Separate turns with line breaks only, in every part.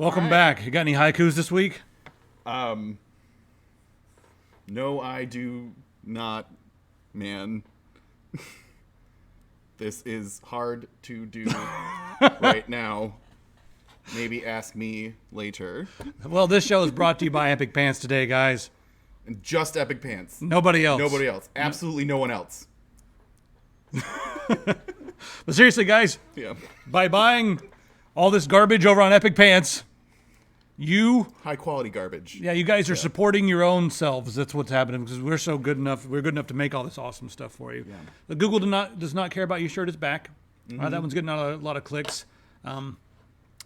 Welcome back. You got any haikus this week?
No, I do not, man. This is hard to do right now. Maybe ask me later.
Well, this show is brought to you by Epic Pants today, guys.
And just Epic Pants.
Nobody else.
Nobody else. Absolutely no one else.
But seriously, guys, by buying all this garbage over on Epic Pants,
high quality garbage.
Yeah, you guys are supporting your own selves. That's what's happening because we're so good enough. We're good enough to make all this awesome stuff for you. Yeah. Google does not care about your shirt. It's back.
Mm-hmm.
That one's getting a lot of clicks.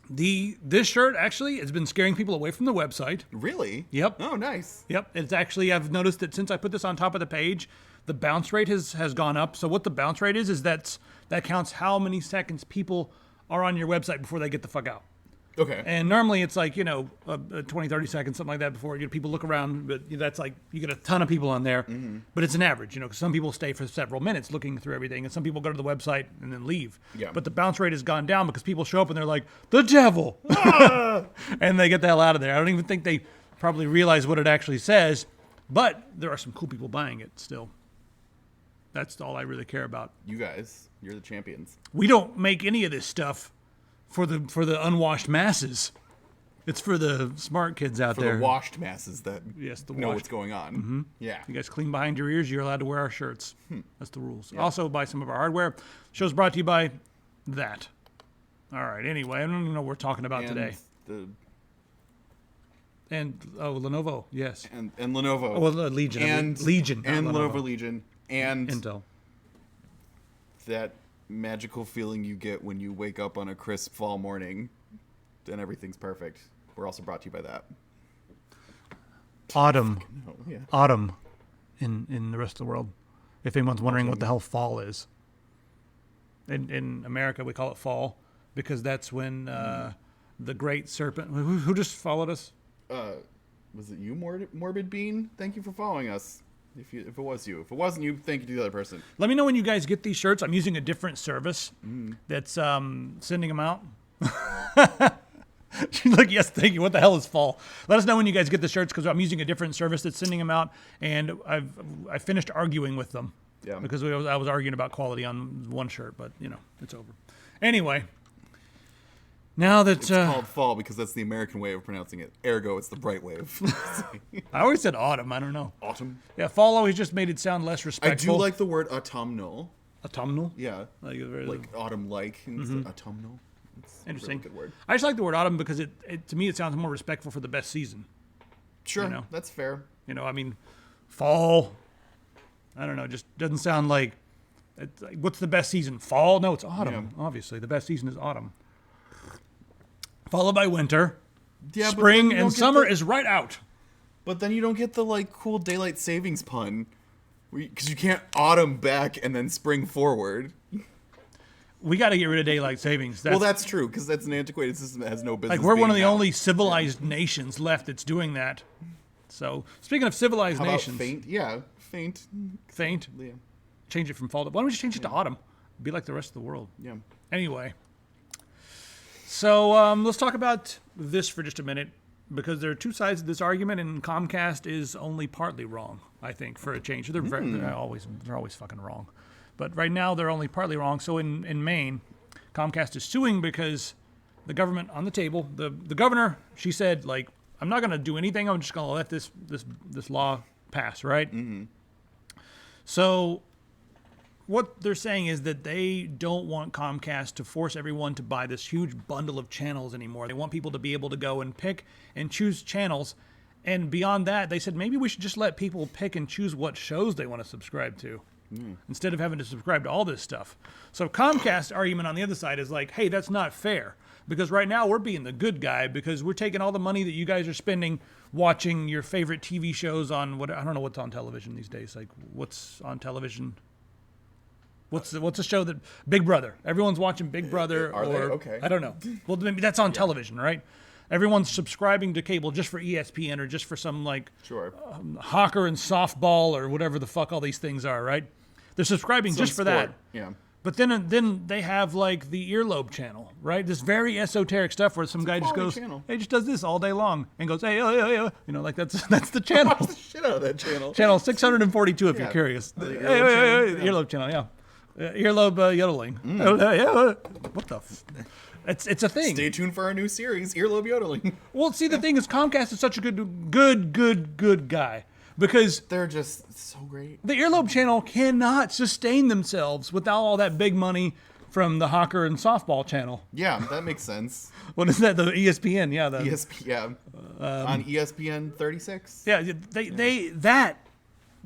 This shirt actually has been scaring people away from the website.
Really?
Yep.
Oh, nice.
Yep. It's actually, I've noticed that since I put this on top of the page, the bounce rate has gone up. So what the bounce rate is that counts how many seconds people are on your website before they get the fuck out.
Okay.
And normally it's like, 20, 30 seconds, something like that before people look around. But that's like, you get a ton of people on there. Mm-hmm. But it's an average, because some people stay for several minutes looking through everything. And some people go to the website and then leave. Yeah. But the bounce rate has gone down because people show up and they're like, the devil! And they get the hell out of there. I don't even think they probably realize what it actually says. But there are some cool people buying it still. That's all I really care about.
You guys, you're the champions.
We don't make any of this stuff for the unwashed masses. It's for the smart kids out there.
For the washed masses that know what's going on.
Mm-hmm.
Yeah.
You guys clean behind your ears, you're allowed to wear our shirts. That's the rules. Yeah. Also, buy some of our hardware. Show's brought to you by that. All right, anyway, I don't even know what we're talking about today. Lenovo, yes.
And Lenovo.
Oh, well, Legion.
And
Legion.
And Lenovo Legion. And
Intel.
That magical feeling you get when you wake up on a crisp fall morning and everything's perfect. We're also brought to you by that.
Autumn. Autumn in the rest of the world. If anyone's wondering what the hell fall is. In America, we call it fall because that's when the great serpent... Who just followed us?
Was it you, Morbid Bean? Thank you for following us. If it was you. If it wasn't you, thank you to the other person.
Let me know when you guys get these shirts. I'm using a different service that's sending them out. She's like, yes, thank you. What the hell is fall? Let us know when you guys get the shirts because I'm using a different service that's sending them out. And I finished arguing with them. Yeah. Because I was arguing about quality on one shirt, but, it's over. Anyway. Now that
it's called fall because that's the American way of pronouncing it. Ergo, it's the bright way of.
I always said autumn. I don't know.
Autumn.
Yeah, fall always just made it sound less respectful.
I do like the word autumnal.
Autumnal.
Yeah, like autumn-like. Autumnal. It's
interesting.
A really good word.
I just like the word autumn because it to me it sounds more respectful for the best season.
Sure, that's fair.
Fall. I don't know. Just doesn't sound like. What's the best season? Fall? No, it's autumn. Yeah. Obviously, the best season is autumn. Followed by winter, spring, and summer is right out.
But then you don't get the cool daylight savings pun, because you can't autumn back and then spring forward.
We got to get rid of daylight savings.
That's true, because that's an antiquated system that has no business.
We're one of the only civilized nations left that's doing that. So speaking of civilized nations,
faint? Yeah, faint.
Faint. Yeah. Change it from fall. Why don't we just change it to autumn? Be like the rest of the world.
Yeah.
Anyway. So let's talk about this for just a minute, because there are two sides of this argument, and Comcast is only partly wrong, I think, for a change. They're always fucking wrong. But right now, they're only partly wrong. So in Maine, Comcast is suing because the government on the table, the governor, she said, I'm not going to do anything. I'm just going to let this law pass, right? Mm-hmm. So what they're saying is that they don't want Comcast to force everyone to buy this huge bundle of channels anymore. They want people to be able to go and pick and choose channels. And beyond that, they said maybe we should just let people pick and choose what shows they want to subscribe to instead of having to subscribe to all this stuff. So Comcast's argument on the other side is hey, that's not fair. Because right now we're being the good guy because we're taking all the money that you guys are spending watching your favorite TV shows on I don't know what's on television these days. What's on television? What's the show that Big Brother? Everyone's watching Big Brother.
Are they? Okay.
I don't know. Well, maybe that's on television, right? Everyone's subscribing to cable just for ESPN or just for some Hawker and softball or whatever the fuck all these things are, right? They're subscribing just for that.
Yeah.
But then they have like the earlobe channel, right? This very esoteric stuff where some guy just goes,
channel.
hey, just does this all day long and goes, hey, like that's the channel.
Watch the shit out of that channel.
Channel 642 if
Yeah.
you're curious.
The
Hey,
earlobe channel,
earlobe channel, yeah. Earlobe yodeling. What the? It's a thing.
Stay tuned for our new series, Earlobe Yodeling.
Well, see, the thing is, Comcast is such a good guy because
They're just so great.
the earlobe channel cannot sustain themselves without all that big money from the Hawker and Softball channel.
Yeah, that makes sense.
What is that? The ESPN, yeah.
On ESPN 36.
Yeah, that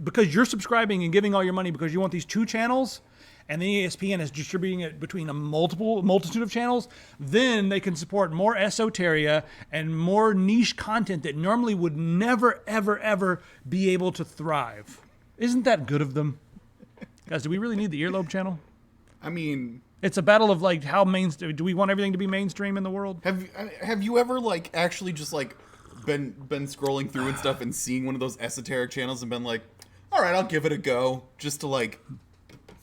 because you're subscribing and giving all your money because you want these two channels, and then ESPN is distributing it between a multitude of channels, then they can support more esoteria and more niche content that normally would never, ever be able to thrive. Isn't that good of them? Guys, do we really need the earlobe channel?
I mean,
It's a battle of like how mainstream. Do we want everything to be mainstream in the world?
have you ever like actually just like been scrolling through and stuff and seeing one of those esoteric channels and been like, all right, I'll give it a go just to like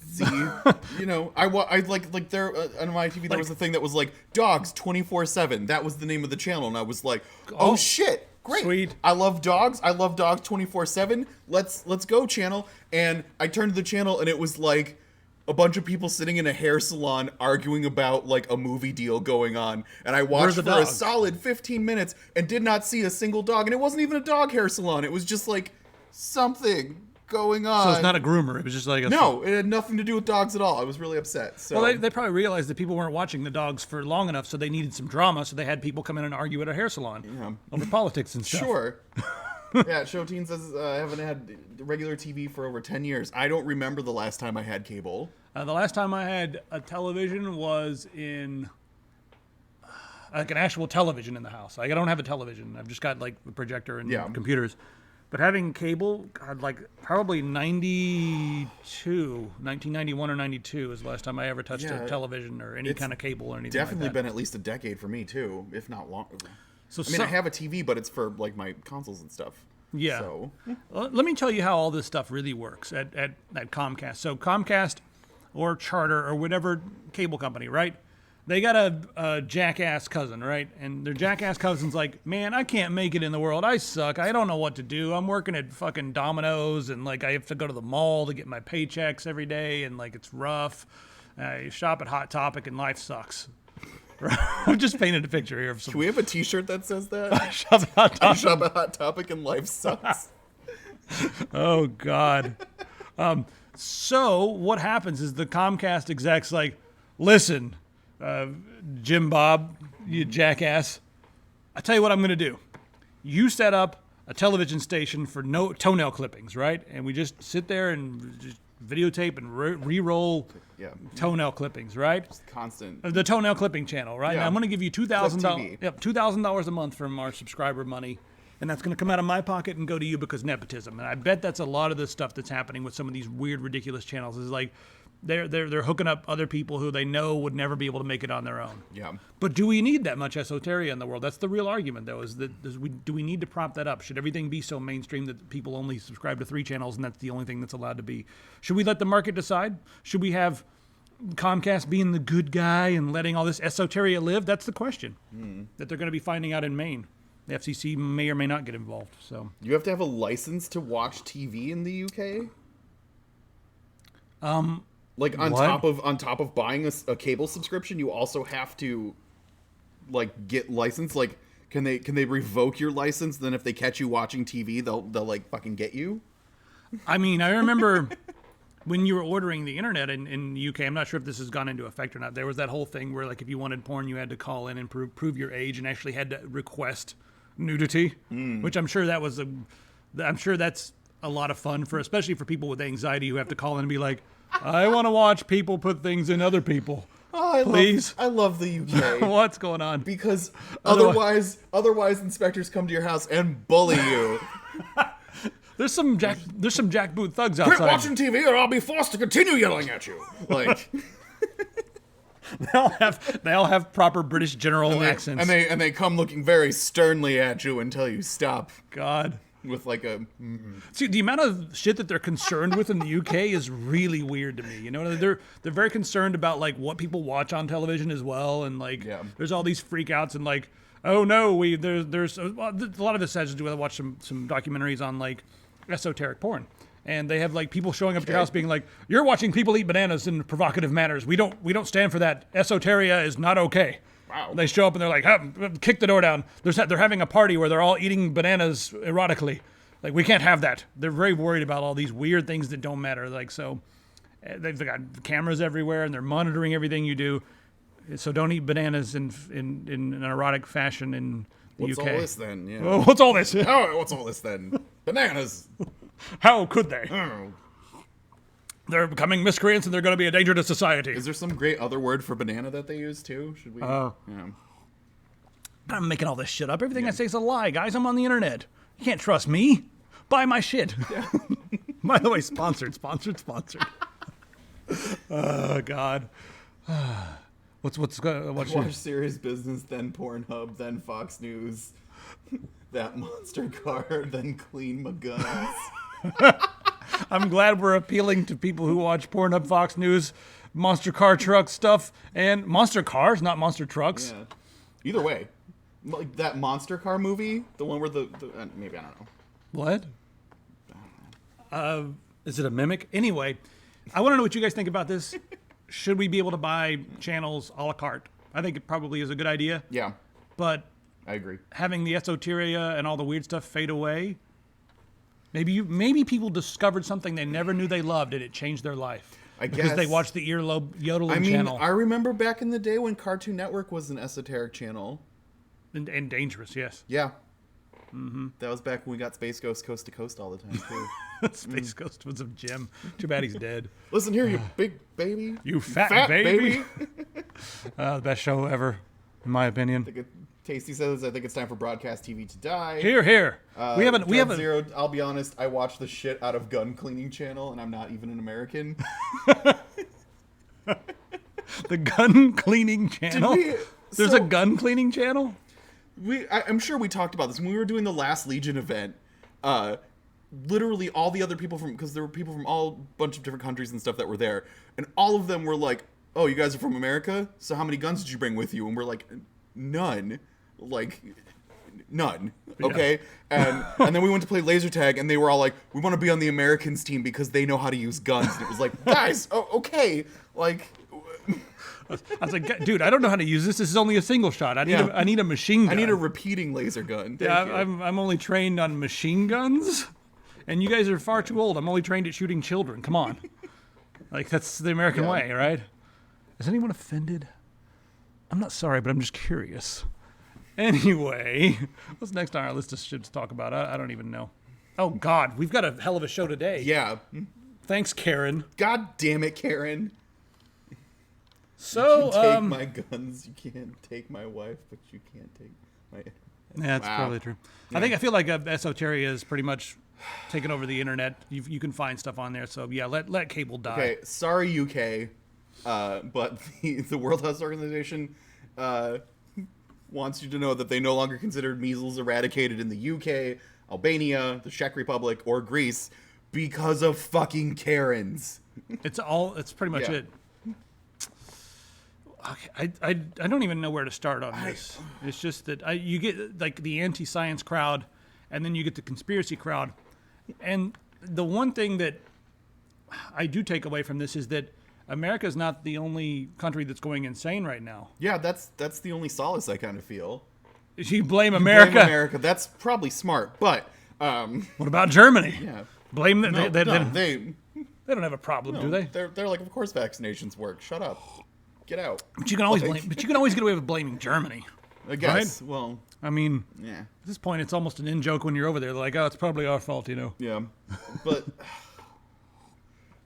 see, I like there on my TV there was a thing that was like dogs 24/7. That was the name of the channel, and I was like, oh shit, great,
sweet.
I love dogs 24/7. Let's go channel. And I turned to the channel and it was like a bunch of people sitting in a hair salon arguing about like a movie deal going on, and I watched for a solid 15 minutes and did not see a single dog, and it wasn't even a dog hair salon. It was just like something going on.
So it's not a groomer. It was just like
No, it had nothing to do with dogs at all. I was really upset. So
well, they probably realized that people weren't watching the dogs for long enough, so they needed some drama. So they had people come in and argue at a hair salon over politics and stuff.
Sure. Yeah, Showteen says I haven't had regular TV for over 10 years. I don't remember the last time I had cable.
The last time I had a television was in like an actual television in the house. Like, I don't have a television. I've just got like a projector and computers. But having cable, God, like probably 1991 or 92 is the last time I ever touched a television or any kind of cable or anything
Definitely
like that.
been at least a decade for me too, if not longer.
So
I mean, I have a TV, but it's for like my consoles and stuff.
Yeah.
So
Let me tell you how all this stuff really works at Comcast. So Comcast or Charter or whatever cable company, right? They got a jackass cousin, right? And their jackass cousin's like, man, I can't make it in the world. I suck. I don't know what to do. I'm working at fucking Domino's, and like I have to go to the mall to get my paychecks every day, and like it's rough. I shop at Hot Topic, and life sucks. I've just painted a picture here of some.
Can we have a T-shirt that says that?
I shop at Hot Topic.
I shop at Hot Topic and life sucks.
Oh God. So what happens is the Comcast execs like, listen, Jim Bob, you jackass, I tell you what I'm going to do. You set up a television station for no toenail clippings, right? And we just sit there and just videotape and re-roll toenail clippings, right?
Just constant.
The toenail clipping channel, right?
Yeah.
Now I'm going to give you $2,000.
TV.
Yep, $2,000 a month from our subscriber money, and that's going to come out of my pocket and go to you because nepotism. And I bet that's a lot of the stuff that's happening with some of these weird, ridiculous channels. Is like they're hooking up other people who they know would never be able to make it on their own.
Yeah.
But do we need that much esoteria in the world? That's the real argument, though. Do we need to prop that up? Should everything be so mainstream that people only subscribe to 3 channels and that's the only thing that's allowed to be? Should we let the market decide? Should we have Comcast being the good guy and letting all this esoteria live? That's the question that they're going to be finding out in Maine. The FCC may or may not get involved. So
You have to have a license to watch TV in the UK? Like on top of buying a cable subscription, you also have to like get licensed. Like, can they revoke your license? Then if they catch you watching TV, they'll like fucking get you.
I mean, I remember when you were ordering the internet in the UK. I'm not sure if this has gone into effect or not. There was that whole thing where like if you wanted porn, you had to call in and prove your age and actually had to request nudity, which I'm sure that's a lot of fun for, especially for people with anxiety who have to call in and be like, I want to watch people put things in other people.
Oh,
Please.
I love the UK.
What's going on?
Because otherwise inspectors come to your house and bully you.
There's some jackboot thugs
Quit
outside.
watching TV or I'll be forced to continue yelling at you. Like
they all have proper British general accents.
and they come looking very sternly at you until you stop.
God.
with like a.
See, the amount of shit that they're concerned with in the UK is really weird to me. You know, they're very concerned about like what people watch on television as well, and like there's all these freakouts and like, oh no, there's a lot of this has to do with I watched some documentaries on like esoteric porn. And they have like people showing up at your house being like, "You're watching people eat bananas in provocative manners. We don't stand for that. Esoteria is not okay."
Wow.
They show up and they're like, "Kick the door down." They're having a party where they're all eating bananas erotically. Like, we can't have that. They're very worried about all these weird things that don't matter. Like, so they've got cameras everywhere and they're monitoring everything you do. So don't eat bananas in an erotic fashion in the
What's
UK.
all this then? Yeah.
Well, what's all this?
Oh, what's all this then? Bananas.
How could they?
Oh.
They're becoming miscreants and they're going to be a danger to society.
Is there some great other word for banana that they use too? Should we? Yeah.
I'm making all this shit up. Everything I say is a lie, guys. I'm on the internet. You can't trust me. Buy my shit. Yeah. By the way, sponsored. Oh, God. What's
Watch Serious Business, then Pornhub, then Fox News, that monster car, then Clean My Guns.
I'm glad we're appealing to people who watch Pornhub, Fox News, monster car truck stuff, and monster cars, not monster trucks.
Yeah. Either way, like that monster car movie, the one where the maybe I don't know.
What? Is it a mimic? Anyway, I want to know what you guys think about this. Should we be able to buy channels a la carte? I think it probably is a good idea.
Yeah,
but
I agree.
Having the esoteria and all the weird stuff fade away. Maybe people discovered something they never knew they loved and it changed their life. Because they watched the earlobe yodeling channel.
I remember back in the day when Cartoon Network was an esoteric channel.
And dangerous, yes.
Yeah. Mm-hmm. That was back when we got Space Ghost Coast to Coast all the time, too.
Space Ghost was a gem. Too bad he's dead.
Listen here, you big baby.
You fat baby. The best show ever, in my opinion.
Tasty says, I think it's time for broadcast TV to die.
Here. We haven't.
Zero, I'll be honest, I watch the shit out of Gun Cleaning Channel, and I'm not even an American.
The Gun Cleaning Channel? There's a Gun Cleaning Channel?
I'm sure we talked about this. When we were doing the last Legion event, literally all the other people because there were people from all bunch of different countries and stuff that were there, and all of them were like, "Oh, you guys are from America? So how many guns did you bring with you?" And we're like, "None." Like, none. Okay? Yeah. And then we went to play laser tag, and they were all like, "We want to be on the Americans team because they know how to use guns." And it was like, guys, okay. Like...
I was like, dude, I don't know how to use this. This is only a single shot. I need a machine gun.
I need a repeating laser gun.
I'm only trained on machine guns, and you guys are far too old. I'm only trained at shooting children. Come on. Like, that's the American way, right? Is anyone offended? I'm not sorry, but I'm just curious. Anyway, what's next on our list of shit to talk about? I don't even know. Oh, God, we've got a hell of a show today.
Yeah.
Thanks, Karen.
God damn it, Karen.
So,
you can take my guns, you can't take my wife, but you can't take my...
Yeah, that's probably true. Yeah. I feel like esoteria is pretty much taken over the internet. You can find stuff on there, so yeah, let cable die.
Okay, sorry UK, but the World Health Organization wants you to know that they no longer consider measles eradicated in the UK, Albania, the Czech Republic, or Greece because of fucking Karens.
It's pretty much it. Okay, I don't even know where to start on this. It's just that you get like the anti-science crowd, and then you get the conspiracy crowd. And the one thing that I do take away from this is that America is not the only country that's going insane right now.
Yeah, that's the only solace I kind of feel.
You blame America.
Blame America. That's probably smart, but
what about Germany?
Yeah,
blame them.
No,
they don't have a problem, do they?
They're like, of course vaccinations work. Shut up. Get out.
But you can always get away with blaming Germany.
I guess.
Right?
Well,
I mean,
yeah.
At this point, it's almost an in-joke when you're over there. They're like, oh, it's probably our fault, you know.
Yeah. But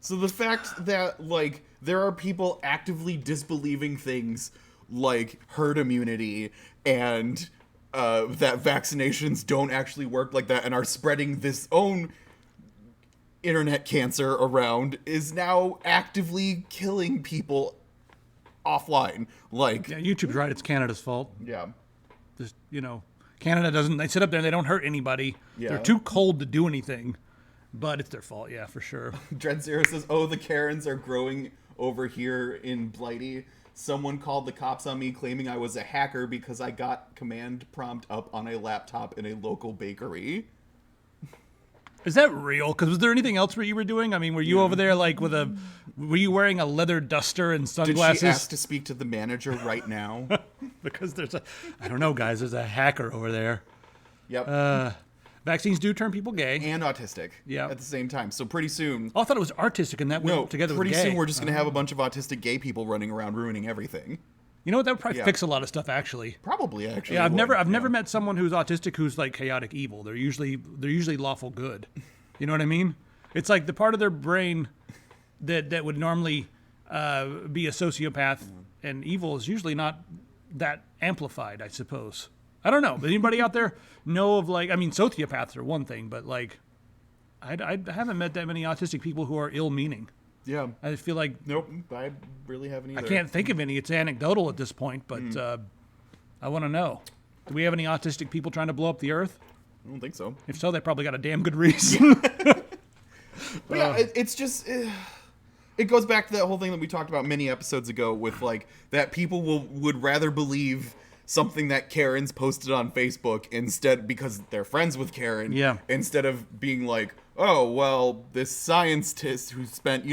so the fact that like there are people actively disbelieving things like herd immunity and that vaccinations don't actually work like that and are spreading this own internet cancer around is now actively killing people offline. Like,
yeah, YouTube's right. It's Canada's fault.
Yeah.
Just, Canada doesn't. They sit up there and they don't hurt anybody.
Yeah.
They're too cold to do anything. But it's their fault, yeah, for sure.
Dread Zero says, "Oh, the Karens are growing over here in Blighty. Someone called the cops on me claiming I was a hacker because I got command prompt up on a laptop in a local bakery."
Is that real? Because was there anything else where you were doing? I mean, were you over there like with a? Were you wearing a leather duster and sunglasses?
Did she ask to speak to the manager right now?
Because there's a, I don't know, guys. There's a hacker over there.
Yep.
Vaccines do turn people gay
and autistic.
Yeah.
At the same time. So pretty soon.
Oh, I thought it was artistic, and that went together with gay.
Pretty soon we're just gonna have a bunch of autistic gay people running around ruining everything.
You know what? That would probably fix a lot of stuff, actually.
Probably, actually.
Yeah, I've never met someone who's autistic who's like chaotic evil. They're usually lawful good. You know what I mean? It's like the part of their brain that would normally be a sociopath and evil is usually not that amplified, I suppose. I don't know. Does anybody out there know of like? I mean, sociopaths are one thing, but like, I haven't met that many autistic people who are ill-meaning.
Yeah.
I feel like
nope. I really haven't either.
I can't think of any. It's anecdotal at this point, but I want to know. Do we have any autistic people trying to blow up the Earth?
I don't think so.
If so, they probably got a damn good reason.
But yeah, it's just it goes back to that whole thing that we talked about many episodes ago with like that people would rather believe something that Karen's posted on Facebook instead because they're friends with Karen.
Yeah.
Instead of being like, oh well, this scientist who spent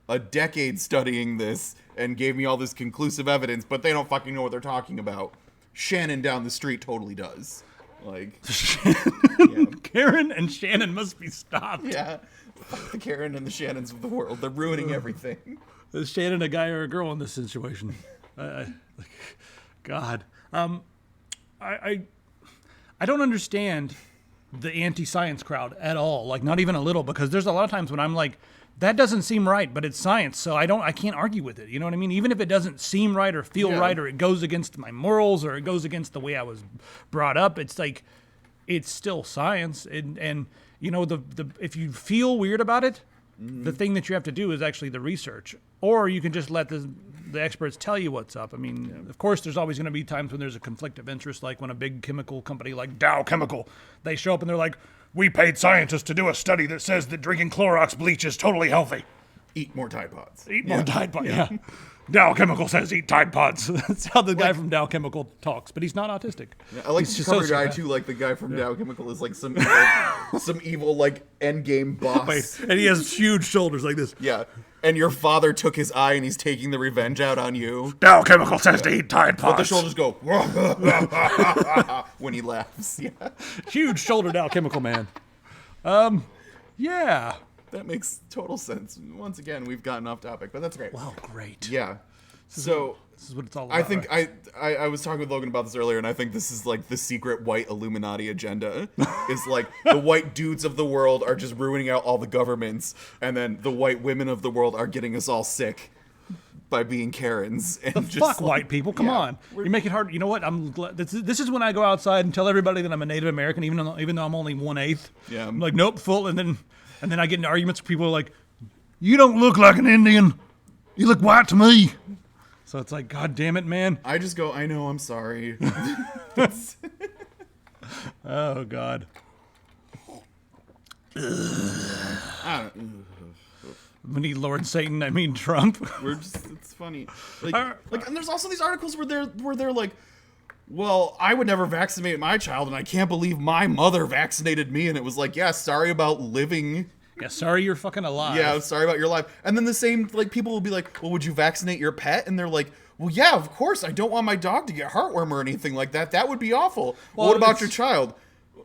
a decade studying this and gave me all this conclusive evidence, but they don't fucking know what they're talking about. Shannon down the street totally does. Like,
yeah. Karen and Shannon must be stopped.
Yeah. Fuck the Karen and the Shannons of the world. They're ruining everything.
Is Shannon a guy or a girl in this situation? God. I don't understand the anti-science crowd at all. Like, not even a little, because there's a lot of times when I'm like, that doesn't seem right, but it's science, so I can't argue with it. You know what I mean? Even if it doesn't seem right or feel right, or it goes against my morals, or it goes against the way I was brought up, it's like, it's still science. And the if you feel weird about it, the thing that you have to do is actually the research. Or you can just let the experts tell you what's up. I mean, of course, there's always going to be times when there's a conflict of interest, like when a big chemical company like Dow Chemical, they show up and they're like, we paid scientists to do a study that says that drinking Clorox bleach is totally healthy.
Eat more Tide Pods.
Eat more Tide Pods, yeah. Dow Chemical says eat Tide Pods. That's how the guy from Dow Chemical talks, but he's not autistic.
Yeah, I like the cover guy, too, like the guy from Dow Chemical is like some evil, like, endgame boss.
Wait, and he has huge shoulders like this.
Yeah. And your father took his eye and he's taking the revenge out on you.
Dow Chemical says to eat Tide Pods.
But the shoulders go when he laughs. Yeah.
Huge shoulder Dow Chemical man. Yeah.
That makes total sense. Once again, we've gotten off topic, but that's great.
Wow, great.
Yeah.
This is what it's all about.
I think I was talking with Logan about this earlier, and I think this is like the secret white Illuminati agenda. Is like the white dudes of the world are just ruining out all the governments, and then the white women of the world are getting us all sick by being Karens. And just
fuck white people, come on. You make it hard. You know what? I'm glad. This is when I go outside and tell everybody that I'm a Native American, even though I'm only 1/8.
Yeah.
I'm like, nope, full. And then I get into arguments where people are like, you don't look like an Indian. You look white to me. So it's like, God damn it, man.
I just go, I know, I'm sorry.
Oh, God. We need Lord Satan, I mean Trump.
It's funny. Like, and there's also these articles where they're like, well, I would never vaccinate my child, and I can't believe my mother vaccinated me. And it was like, yeah, sorry about living.
Yeah, sorry you're fucking alive.
Yeah, sorry about your life. And then the same, like, people will be like, well, would you vaccinate your pet? And they're like, well, yeah, of course. I don't want my dog to get heartworm or anything like that. That would be awful. Well, what about your child?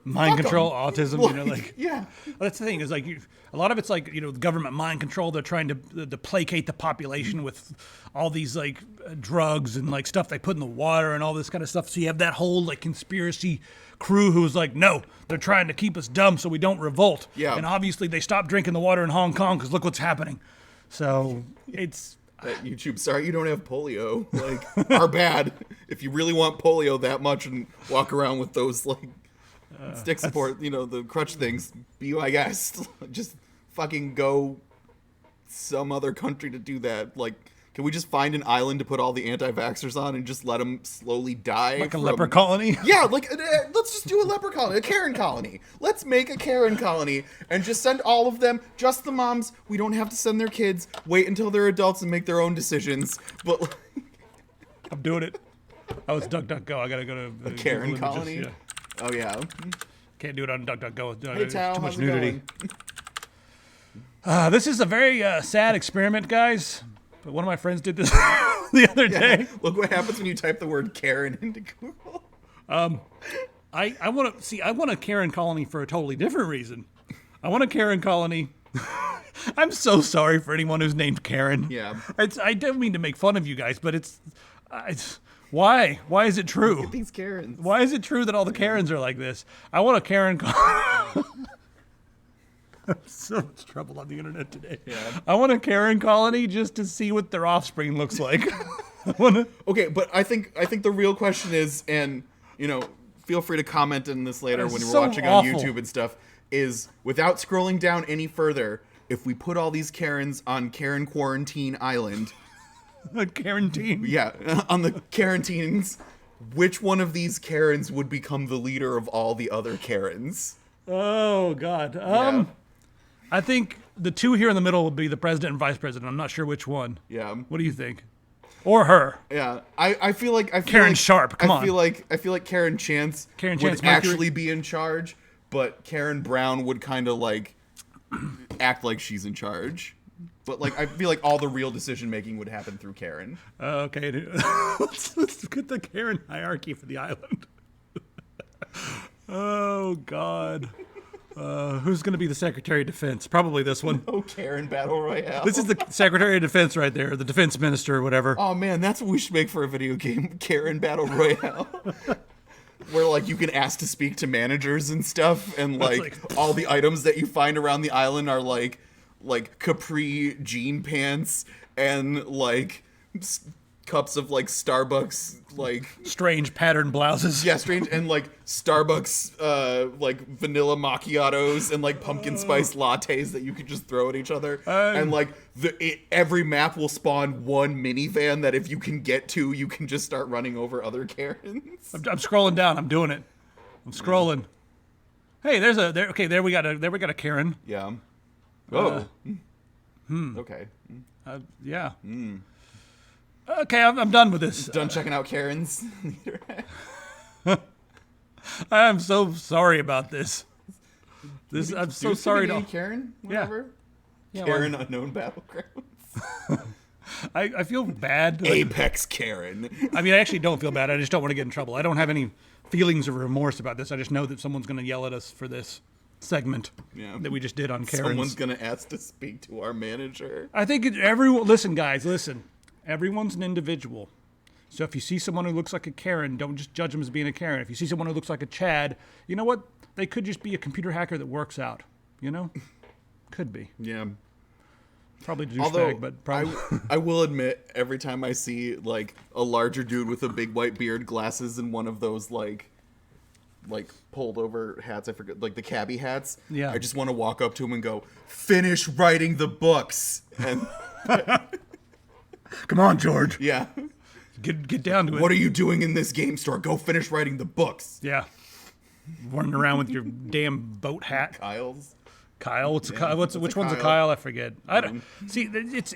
Mind control, autism, like
yeah.
Well, that's the thing is like a lot of it's like the government mind control. They're trying to placate the population with all these like drugs and like stuff they put in the water and all this kind of stuff. So you have that whole like conspiracy crew who's like, no, they're trying to keep us dumb so we don't revolt.
Yeah.
And obviously they stopped drinking the water in Hong Kong because look what's happening. So it's.
That YouTube, sorry you don't have polio. Like, our bad. If you really want polio that much and walk around with those like stick support, the crutch things, be my guest. Just fucking go some other country to do that. Like, Can we just find an island to put all the anti-vaxxers on and just let them slowly die?
Like a leper colony?
Yeah, like, let's just do a leper colony, a Karen colony. Let's make a Karen colony and just send all of them, just the moms. We don't have to send their kids. Wait until they're adults and make their own decisions. But
I'm doing it. I was DuckDuckGo. I gotta go to
a Karen
Google Images,
colony?
yeah.
Oh, yeah.
Can't do it on DuckDuckGo.
Hey,
There's
Tal,
too much
how's it
nudity.
going?
This is a very sad experiment, guys. But one of my friends did this the other day.
Look what happens when you type the word Karen into Google.
I want a Karen colony for a totally different reason. I want a Karen colony. I'm so sorry for anyone who's named Karen.
Yeah.
I don't mean to make fun of you guys, but it's why? Why is it true?
Look at these Karens.
Why is it true that all the Karens are like this? I want a Karen colony. So much trouble on the internet today.
Yeah.
I want a Karen colony just to see what their offspring looks like.
Okay, but I think the real question is, and feel free to comment on this later
That's
when you're
so
watching
awful.
on YouTube and stuff, is without scrolling down any further, if we put all these Karens on Karen Quarantine Island,
A quarantine.
yeah, on the Karantines, which one of these Karens would become the leader of all the other Karens?
Oh God.
Yeah.
I think the two here in the middle would be the president and vice president. I'm not sure which one.
Yeah.
What do you think? Or her?
Yeah, I feel like
Karen Sharp, come on.
I feel like Karen Chance
Karen
would
Chance Mercury.
actually be in charge, but Karen Brown would kind of like act like she's in charge. But like I feel like all the real decision making would happen through Karen.
Okay. Let's get the Karen hierarchy for the island. Oh God. Who's going to be the Secretary of Defense? Probably this one.
Oh, Karen Battle Royale.
This is the Secretary of Defense right there, the Defense Minister or whatever.
Oh man, that's what we should make for a video game, Karen Battle Royale. Where like you can ask to speak to managers and stuff, and like all the items that you find around the island are like capri jean pants and like cups of like Starbucks like
Strange patterned blouses.
yeah, strange, and like Starbucks like vanilla macchiatos and like pumpkin spice lattes that you could just throw at each other. And like every map will spawn one minivan that if you can get to, you can just start running over other Karens.
I'm scrolling down. I'm doing it. I'm scrolling. Hey, there we got a Karen.
Yeah. Oh. Okay.
Yeah. Okay, I'm done with this.
Done checking out Karens.
I'm so sorry about this. I'm so sorry to
Karen. Whatever.
Yeah,
Karen Unknown Battlegrounds.
I feel bad.
Apex Karen.
I mean, I actually don't feel bad. I just don't want to get in trouble. I don't have any feelings of remorse about this. I just know that someone's going to yell at us for this segment that we just did on Karens.
Someone's going to ask to speak to our manager.
I think listen, guys, listen. Everyone's an individual. So if you see someone who looks like a Karen, don't just judge them as being a Karen. If you see someone who looks like a Chad, you know what? They could just be a computer hacker that works out. You know? Could be.
Yeah.
Probably douchebag, but probably.
I will admit, every time I see like a larger dude with a big white beard, glasses, and one of those like pulled over hats, I forget, like the cabbie hats.
Yeah.
I just want to walk up to him and go, "Finish writing the books." And
Come on, George.
yeah.
Get down to it.
What are you doing in this game store? Go finish writing the books.
Yeah. Running around with your damn boat hat.
Kyle.
Which one's a Kyle? I forget. I don't see.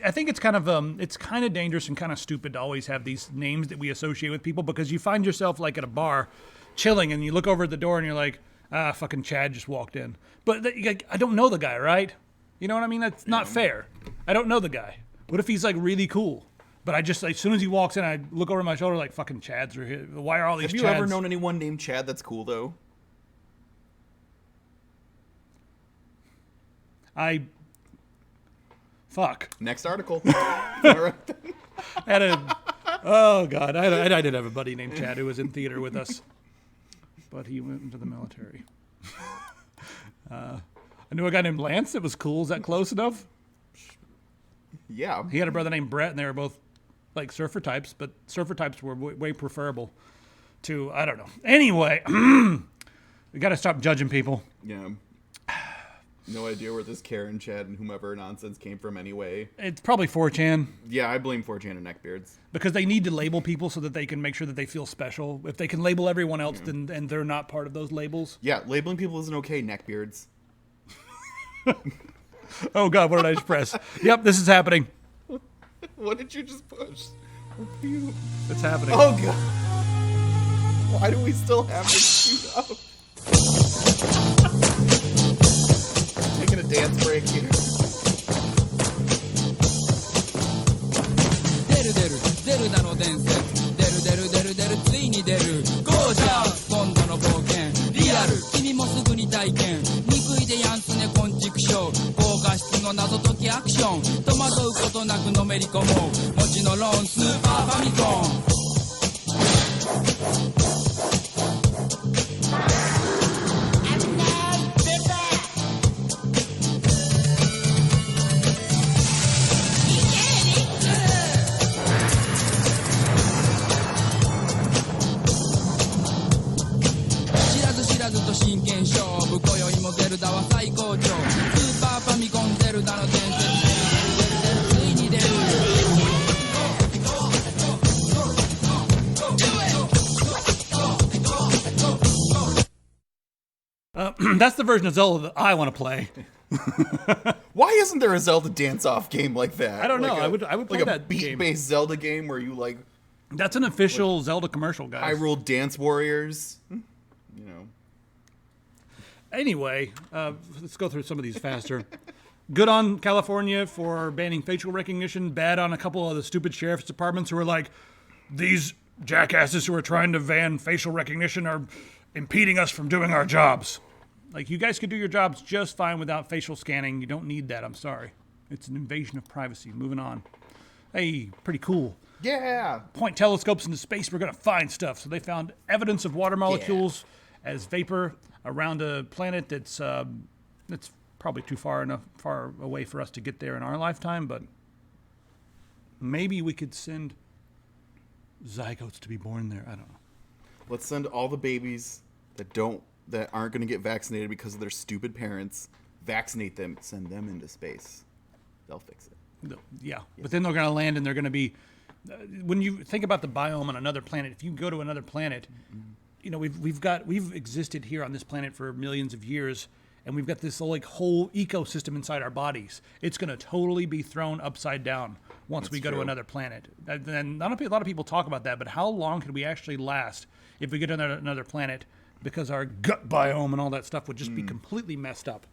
I think it's kind of dangerous and kind of stupid to always have these names that we associate with people, because you find yourself like at a bar, chilling, and you look over at the door and you're like, fucking Chad just walked in. But I don't know the guy, right? You know what I mean? That's not fair. I don't know the guy. What if he's like really cool? But I just, as soon as he walks in, I look over my shoulder like, fucking Chads are here. Why are all these Chads?
Have you ever known anyone named Chad that's cool though?
Fuck.
Next article. All right.
Oh God, I did have a buddy named Chad who was in theater with us, but he went into the military. I knew a guy named Lance that was cool. Is that close enough?
Yeah.
He had a brother named Brett, and they were both like surfer types, but surfer types were way preferable to, I don't know. Anyway, we got to stop judging people.
Yeah. No idea where this Karen chat and whomever nonsense came from anyway.
It's probably 4chan.
Yeah, I blame 4chan and neckbeards.
Because they need to label people so that they can make sure that they feel special. If they can label everyone else, then and they're not part of those labels.
Yeah, labeling people isn't okay, neckbeards.
Oh God, what did I just press? Yep, this is happening.
What did you just push?
It's happening.
Oh God. Why do we still have this queued up? Taking a dance break here.
出る出るゼルダの伝説出る出る出る出るついに出るゴージャス今度の冒険リアル君もすぐに体験憎いでやんすね昆虫症高画質の謎解きアクション戸惑うことなくのめり込もうもちのろんスーパーファミコン知らず知らずと真剣勝負今宵もゼルダは最高潮スーパーファミコンゼルダの伝説出る出る出る出るついに出る
That's the version of Zelda that I want to play.
Why isn't there a Zelda dance-off game like that?
I don't know.
Like
I would play
like a
that game.
beat-based Zelda game where you like
That's an official Zelda commercial, guys.
Hyrule Dance Warriors. You know.
Anyway, let's go through some of these faster. Good on California for banning facial recognition. Bad on a couple of the stupid sheriff's departments who are like, these jackasses who are trying to ban facial recognition are impeding us from doing our jobs. Like, you guys could do your jobs just fine without facial scanning. You don't need that. I'm sorry. It's an invasion of privacy. Moving on. Hey, pretty cool.
Yeah.
Point telescopes into space. We're going to find stuff. So they found evidence of water molecules as vapor around a planet that's probably too far away for us to get there in our lifetime, but maybe we could send zygotes to be born there. I don't know.
Let's send all the babies that aren't going to get vaccinated because of their stupid parents. Vaccinate them, send them into space. They'll fix it.
Yeah, but then they're going to land and they're going to be. When you think about the biome on another planet, if you go to another planet, you know we've existed here on this planet for millions of years, and we've got this whole ecosystem inside our bodies. It's going to totally be thrown upside down once we go to another planet. And not a lot of people talk about that, but how long could we actually last if we get to another planet? Because our gut biome and all that stuff would just be completely messed up,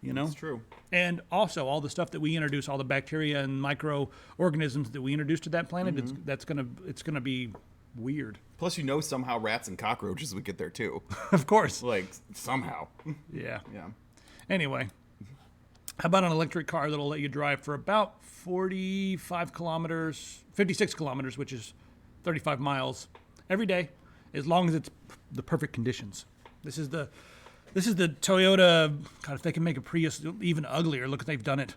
you know?
That's true.
And also all the stuff that we introduce, all the bacteria and microorganisms that we introduce to that planet, it's gonna be weird.
Plus, somehow rats and cockroaches would get there too.
Of course.
Like, somehow.
Yeah.
Yeah.
Anyway, how about an electric car that'll let you drive for about 56 kilometers, which is 35 miles every day, as long as it's the perfect conditions. This is the Toyota. God, if they can make a Prius even uglier, look, they've done it.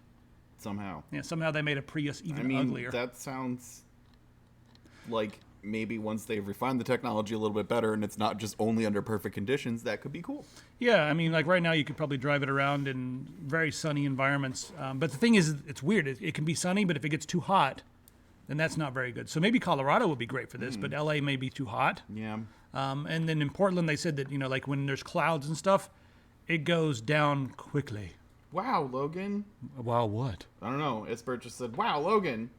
Somehow.
Yeah, somehow they made a Prius even uglier.
That sounds like maybe once they've refined the technology a little bit better and it's not just only under perfect conditions, that could be cool.
Yeah, I mean, like right now you could probably drive it around in very sunny environments. But the thing is, it's weird. It can be sunny, but if it gets too hot, then that's not very good. So maybe Colorado would be great for this, but LA may be too hot.
Yeah.
And then in Portland, they said that, like when there's clouds and stuff, it goes down quickly.
Wow, Logan.
Wow, what?
I don't know. Isbert just said, wow, Logan.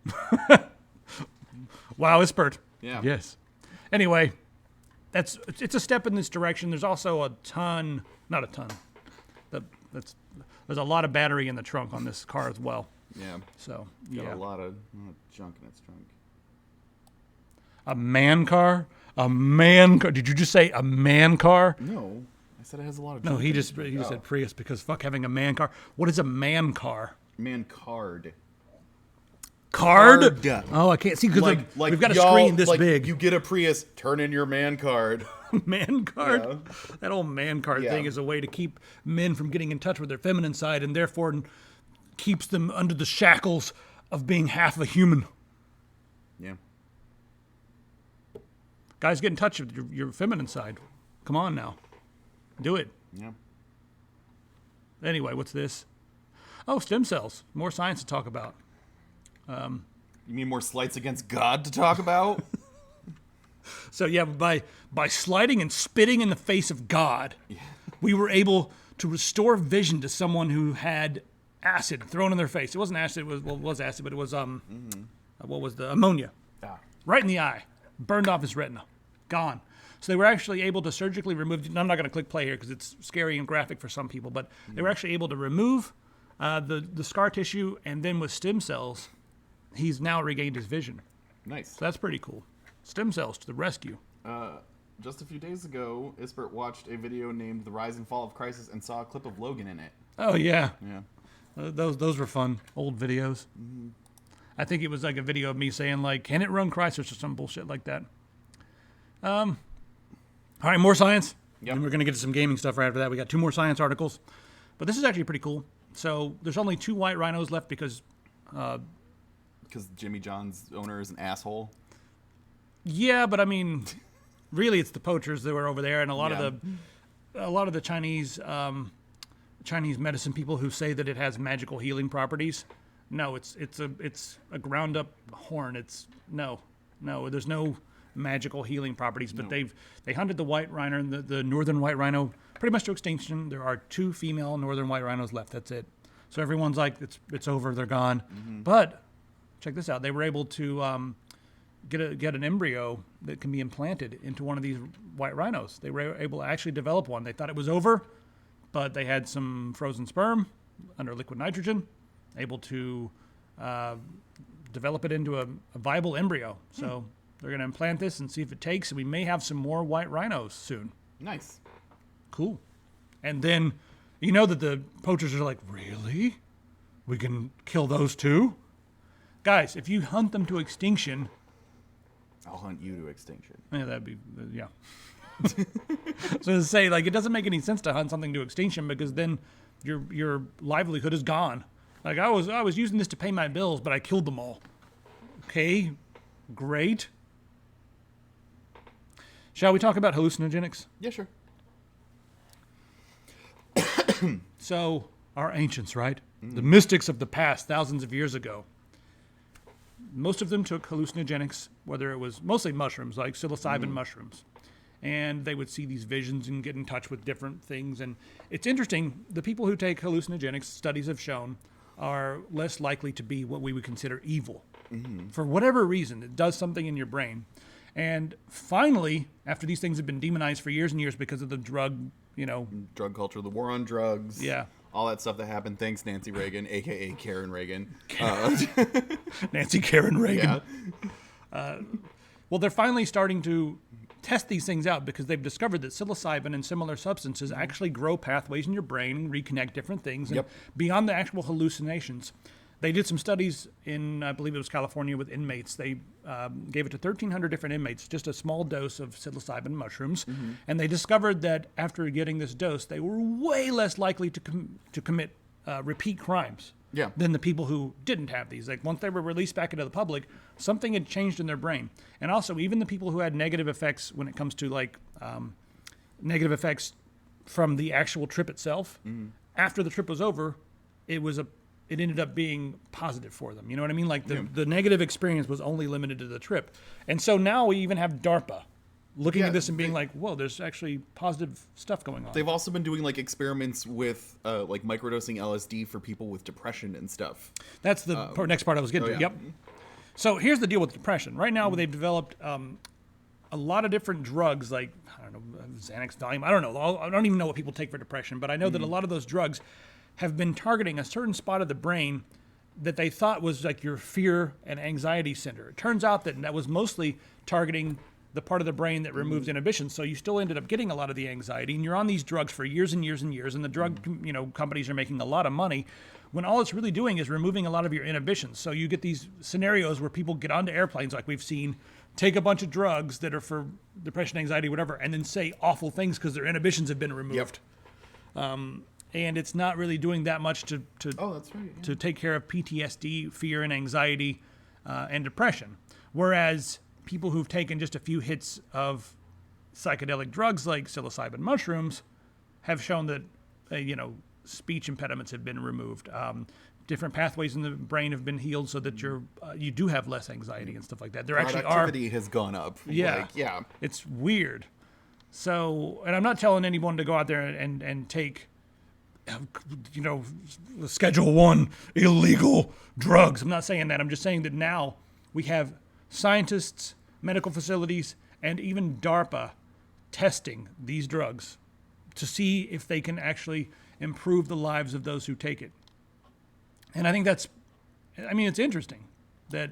Wow, Isbert.
Yeah.
Yes. Anyway, it's a step in this direction. There's also not a ton. There's a lot of battery in the trunk on this car as well.
Yeah.
So,
Got
yeah.
a lot of junk in its trunk.
A man car? A man car? Did you just say a man car?
No. I said it has a lot of
No,
junk
he
in
just
it.
said Prius because fuck having a man car. What is a man car?
Man card.
Card?
Card.
Oh, I can't see because
Like
we've got a
y'all,
screen this
like,
big.
You get a Prius, turn in your man card.
Man card?
Yeah.
That old man card
Yeah.
thing is a way to keep men from getting in touch with their feminine side and therefore keeps them under the shackles of being half a human.
Yeah.
Guys, get in touch with your feminine side. Come on now. Do it.
Yeah.
Anyway, what's this? Oh, stem cells. More science to talk about.
You mean more slights against God to talk about?
So yeah, by sliding and spitting in the face of God, we were able to restore vision to someone who had acid thrown in their face. It wasn't acid. It was acid, but it was what was the ammonia? Right in the eye, burned off his retina, gone. So they were actually able to surgically remove. I'm not going to click play here because it's scary and graphic for some people, but they were actually able to remove the scar tissue, and then with stem cells, he's now regained his vision.
Nice.
So that's pretty cool. Stem cells to the rescue.
Just a few days ago, Isbert watched a video named "The Rise and Fall of Crisis" and saw a clip of Logan in it.
Oh yeah.
Yeah.
Those were fun old videos. Mm-hmm. I think it was like a video of me saying like, "Can it run Crisis?" or some bullshit like that. All right, more science.
Yep.
And we're gonna get to some gaming stuff right after that. We got 2 more science articles, but this is actually pretty cool. So there's only 2 white rhinos left because
Jimmy John's owner is an asshole.
Yeah, but I mean, really, it's the poachers that were over there, and a lot of the Chinese medicine people who say that it has magical healing properties. No, it's a ground up horn. No, there's no magical healing properties. But they hunted the white rhino and the northern white rhino pretty much to extinction. There are 2 female northern white rhinos left. That's it. So everyone's like, it's over. They're gone. Mm-hmm. But check this out. They were able to get an embryo that can be implanted into one of these white rhinos. They were able to actually develop one. They thought it was over, but they had some frozen sperm under liquid nitrogen, able to develop it into a viable embryo. So they're going to implant this and see if it takes, and we may have some more white rhinos soon.
Nice.
Cool. And then, you know that the poachers are like, really? We can kill those too? Guys, if you hunt them to extinction...
I'll hunt you to extinction.
Yeah, that'd be, yeah. So to say, like, it doesn't make any sense to hunt something to extinction because then your livelihood is gone. Like, I was using this to pay my bills, but I killed them all. Okay, great. Shall we talk about hallucinogenics?
Yeah, sure.
So, our ancients, right? The mystics of the past, thousands of years ago. Most of them took hallucinogenics, whether it was mostly mushrooms, like psilocybin mushrooms. And they would see these visions and get in touch with different things. And it's interesting, the people who take hallucinogenics, studies have shown, are less likely to be what we would consider evil. Mm-hmm. For whatever reason, it does something in your brain. And finally, after these things have been demonized for years and years because of the drug,
drug culture, the war on drugs.
Yeah.
All that stuff that happened. Thanks, Nancy Reagan, a.k.a. Karen Reagan.
Nancy Karen Reagan.
Yeah.
Well, they're finally starting to test these things out because they've discovered that psilocybin and similar substances actually grow pathways in your brain and reconnect different things. And beyond the actual hallucinations, they did some studies in, I believe it was California, with inmates. They gave it to 1,300 different inmates, just a small dose of psilocybin mushrooms. Mm-hmm. And they discovered that after getting this dose, they were way less likely to commit repeat crimes than the people who didn't have these. Like, once they were released back into the public, something had changed in their brain. And also, even the people who had negative effects when it comes to, like, negative effects from the actual trip itself, after the trip was over, it ended up being positive for them. You know what I mean? Like, the negative experience was only limited to the trip. And so now we even have DARPA looking at this and being like, whoa, there's actually positive stuff going on.
They've also been doing, like, experiments with, like, microdosing LSD for people with depression and stuff.
That's the next part I was getting to. Yep. So here's the deal with depression. Right now, they've developed a lot of different drugs, like, I don't know, Xanax, Valium. I don't know. I don't even know what people take for depression, but I know that a lot of those drugs have been targeting a certain spot of the brain that they thought was like your fear and anxiety center. It turns out that was mostly targeting the part of the brain that removes inhibition. So you still ended up getting a lot of the anxiety, and you're on these drugs for years and years and years, and the drug companies are making a lot of money when all it's really doing is removing a lot of your inhibitions. So you get these scenarios where people get onto airplanes, like we've seen, take a bunch of drugs that are for depression, anxiety, whatever, and then say awful things because their inhibitions have been removed. And it's not really doing that much to take care of PTSD, fear and anxiety, and depression. Whereas people who've taken just a few hits of psychedelic drugs like psilocybin mushrooms have shown that, speech impediments have been removed. Different pathways in the brain have been healed so that you do have less anxiety and stuff like that. There actually
Productivity has gone up.
Yeah.
Yeah.
It's weird. So, and I'm not telling anyone to go out there and take, Schedule 1 illegal drugs. I'm not saying that. I'm just saying that now we have scientists, medical facilities, and even DARPA testing these drugs to see if they can actually improve the lives of those who take it. And I think it's interesting that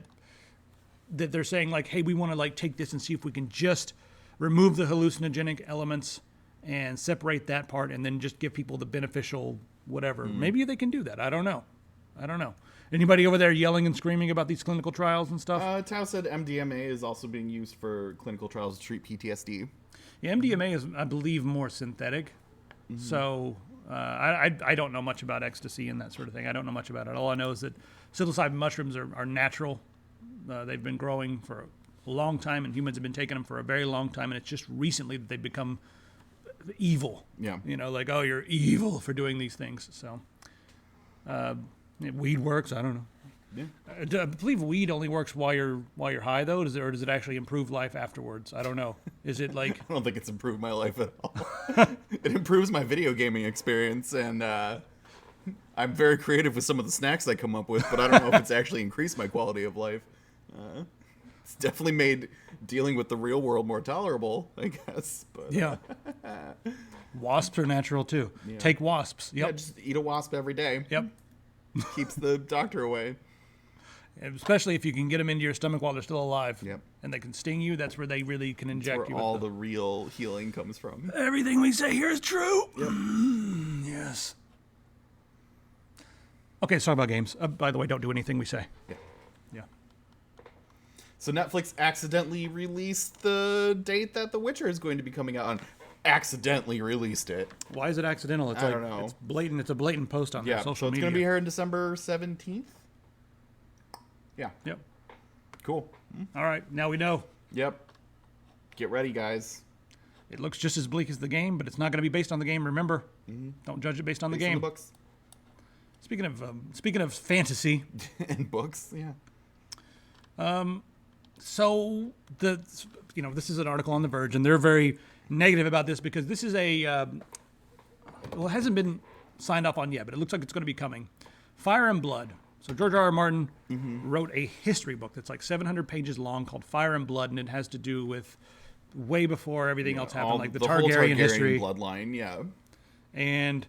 they're saying like, hey, we want to like take this and see if we can just remove the hallucinogenic elements and separate that part and then just give people the beneficial whatever. Maybe they can do that. I don't know. Anybody over there yelling and screaming about these clinical trials and stuff?
Tao said MDMA is also being used for clinical trials to treat PTSD.
Yeah, MDMA is, I believe, more synthetic. So I don't know much about ecstasy and that sort of thing. I don't know much about it. All I know is that psilocybin mushrooms are natural. They've been growing for a long time, and humans have been taking them for a very long time, and it's just recently that they've become evil.
Yeah.
Like, oh, you're evil for doing these things. So weed works. I don't know.
Yeah.
I believe weed only works while you're high, though. Or does it actually improve life afterwards? I don't know. Is it like?
I don't think it's improved my life at all. It improves my video gaming experience, and I'm very creative with some of the snacks I come up with, but I don't know if it's actually increased my quality of life. It's definitely made dealing with the real world more tolerable, I guess. But,
Yeah. Wasps are natural too.
Yeah.
Take wasps. Yep.
Yeah, just eat a wasp every day.
Yep.
Keeps the doctor away.
Especially if you can get them into your stomach while they're still alive.
Yep.
And they can sting you. That's where they really can inject
Where
you.
all the real healing comes from.
Everything we say here is true.
Yep.
Yes. Okay, let's talk about games. By the way, don't do anything we say.
Yeah.
Yeah.
So Netflix accidentally released the date that The Witcher is going to be coming out on. Accidentally released it.
Why is it accidental? It's
I don't know.
It's blatant. It's a blatant post on their social
so it's
media.
going to be here on December 17th. Yeah.
Yep.
Cool.
All right. Now we know.
Yep. Get ready, guys.
It looks just as bleak as the game, but it's not going to be based on the game. Remember, don't judge it based on the
Based on
game.
the books
Speaking of fantasy,
and books, yeah.
so this is an article on The Verge, and they're very negative about this because this is it hasn't been signed off on yet, but it looks like it's going to be coming. Fire and Blood. So George R. Martin wrote a history book that's like 700 pages long called Fire and Blood, and it has to do with way before everything else happened, like the
whole
Targaryen history.
bloodline, yeah.
And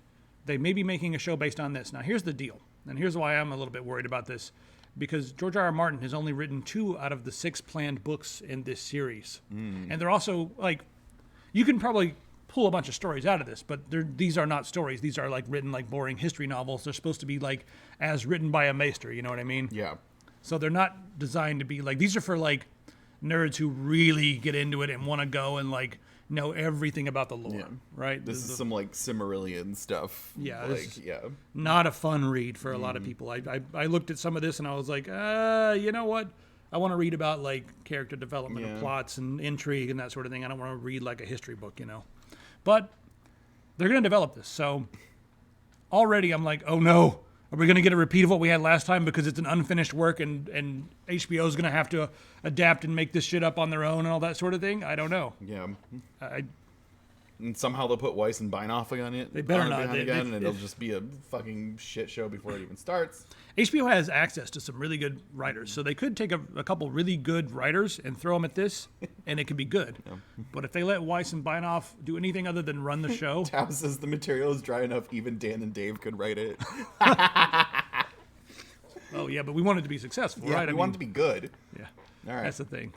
they may be making a show based on this. Now, here's the deal, and here's why I'm a little bit worried about this, because George R. R. Martin has only written 2 out of the 6 planned books in this series. And they're also, like, you can probably pull a bunch of stories out of this, but these are not stories. These are, like, written like boring history novels. They're supposed to be, like, as written by a maester, you know what I mean?
Yeah.
So they're not designed to be, like, these are for, like, nerds who really get into it and want to go and, like, know everything about the lore, right?
This is some, like, Cimmerillion stuff.
Yeah,
Like, yeah.
Not a fun read for a lot of people. I looked at some of this and I was like, you know what? I want to read about like character development and plots and intrigue and that sort of thing. I don't want to read like a history book, But they're going to develop this. So already I'm like, oh no, are we going to get a repeat of what we had last time because it's an unfinished work and HBO is going to have to adapt and make this shit up on their own and all that sort of thing? I don't know.
Yeah.
I
And somehow they'll put Weiss and Beinoff on it.
They better not.
Again, and it'll just be a fucking shit show before it even starts.
HBO has access to some really good writers, so they could take a couple really good writers and throw them at this, and it could be good. But if they let Weiss and Beinoff do anything other than run the show...
Tao says the material is dry enough even Dan and Dave could write it.
Oh, yeah, but we want it to be successful, right?
We want it to be good.
Yeah,
All right.
that's the thing.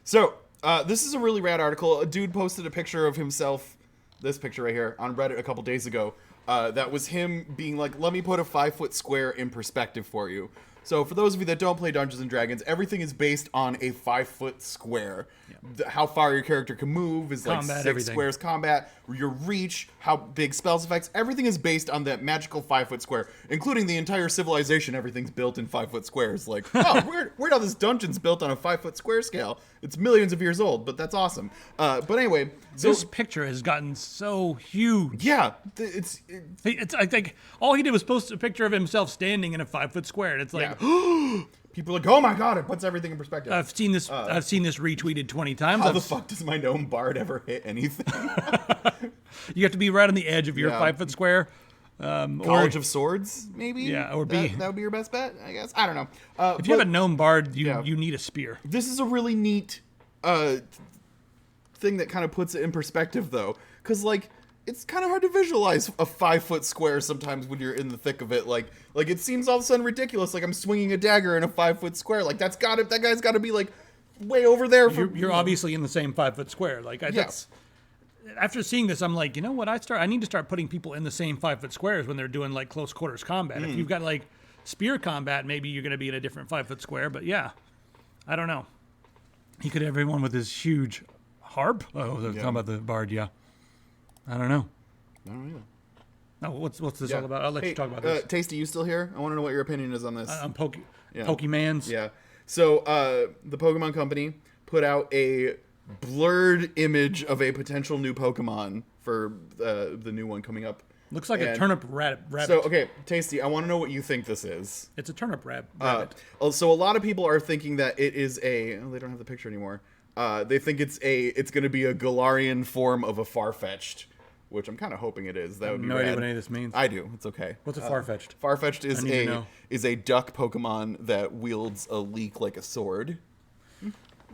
So, this is a really rad article. A dude posted a picture of himself, this picture right here, on Reddit a couple days ago. That was him being like, let me put a 5-foot square in perspective for you. So for those of you that don't play Dungeons and Dragons, everything is based on a 5-foot square. How far your character can move is like
Combat,
6
everything.
squares combat. Your reach, how big spells effects, everything is based on that magical 5-foot square, including the entire civilization. Everything's built in 5-foot squares. Like, oh, weird how this dungeon's built on a 5-foot square scale. It's millions of years old, but that's awesome. But anyway, so
This picture has gotten so huge.
yeah,
It's like all he did was post a picture of himself standing in a 5-foot square, and it's like,
people are like, oh my god, it puts everything in perspective.
I've seen this retweeted 20 times.
How the fuck does my gnome bard ever hit anything?
You have to be right on the edge of your
Yeah.
5-foot square.
College of Swords, maybe?
Yeah, or
that would be your best bet, I guess. I don't know.
If you have a gnome bard, you
Yeah.
need a spear.
This is a really neat thing that kind of puts it in perspective, though. Because, like, it's kind of hard to visualize a 5-foot square sometimes when you're in the thick of it. Like it seems all of a sudden ridiculous. Like I'm swinging a dagger in a 5-foot square. Like that guy's got to be like way over there.
You're obviously in the same 5-foot square. Like that's after seeing this, I'm like, you know what? I need to start putting people in the same 5-foot squares when they're doing like close quarters combat. If you've got like spear combat, maybe you're going to be in a different 5-foot square. But yeah, I don't know. He could have everyone with his huge harp. Oh, they're talking about the bard. Yeah, I don't know.
I don't know.
No, what's this all about? I'll let you talk about this.
Tasty, you still here? I want to know what your opinion is on this.
I'm Pokemans.
Yeah. So the Pokemon Company put out a blurred image of a potential new Pokemon for the new one coming up.
Looks like a turnip rabbit.
So, okay, Tasty, I want to know what you think this is.
It's a turnip rabbit.
So a lot of people are thinking that it is they don't have the picture anymore. They think it's going to be a Galarian form of a Farfetch'd, which I'm kind of hoping it is. That would be
no
rad.
idea what any of this means.
I do. It's okay.
What's a Farfetch'd?
Farfetch'd
I need to know.
is a duck Pokemon that wields a leek like a sword.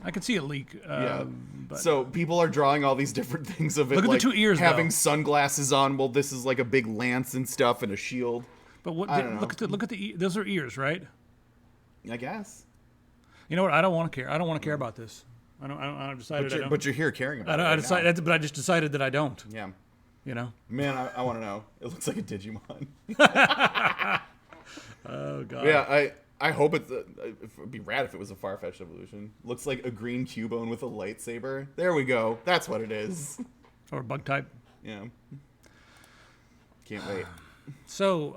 I could see a leak. But
So people are drawing all these different things of it.
Look at the
like
two ears,
having
though.
sunglasses on. Well, this is like a big lance and stuff and a shield.
But what?
I don't know.
Look at the. Those are ears, right?
I guess.
You know what? I don't want to care. I don't want to care about this. I've decided I don't.
But you're here caring about it.
I
right
decided, but I just decided that I don't.
now. Yeah.
You know.
Man, I want to know. It looks like a Digimon.
Oh god.
Yeah, I hope it would be rad if it was a Farfetch'd evolution. Looks like a green Cubone with a lightsaber. There we go. That's what it is.
Or bug type.
Yeah. Can't wait.
So,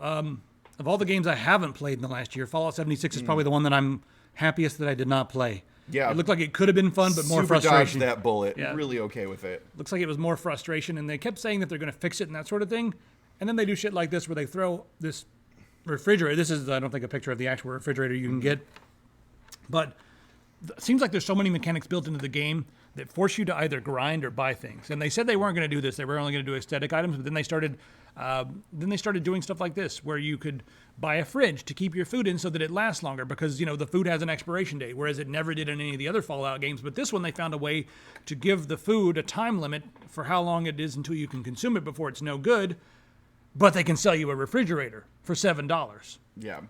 of all the games I haven't played in the last year, Fallout 76 is probably the one that I'm happiest that I did not play.
Yeah.
It looked like it could have been fun, but more
Super dodged
frustration.
that bullet.
Yeah.
Really okay with it.
Looks like it was more frustration, and they kept saying that they're going to fix it and that sort of thing. And then they do shit like this where they throw this refrigerator. This is, I don't think, a picture of the actual refrigerator you can get. But it seems like there's so many mechanics built into the game that force you to either grind or buy things. And they said they weren't going to do this. They were only going to do aesthetic items, but then they started doing stuff like this, where you could buy a fridge to keep your food in so that it lasts longer, because the food has an expiration date, whereas it never did in any of the other Fallout games. But this one, they found a way to give the food a time limit for how long it is until you can consume it before it's no good. But they can sell you a refrigerator for $7.
Yeah.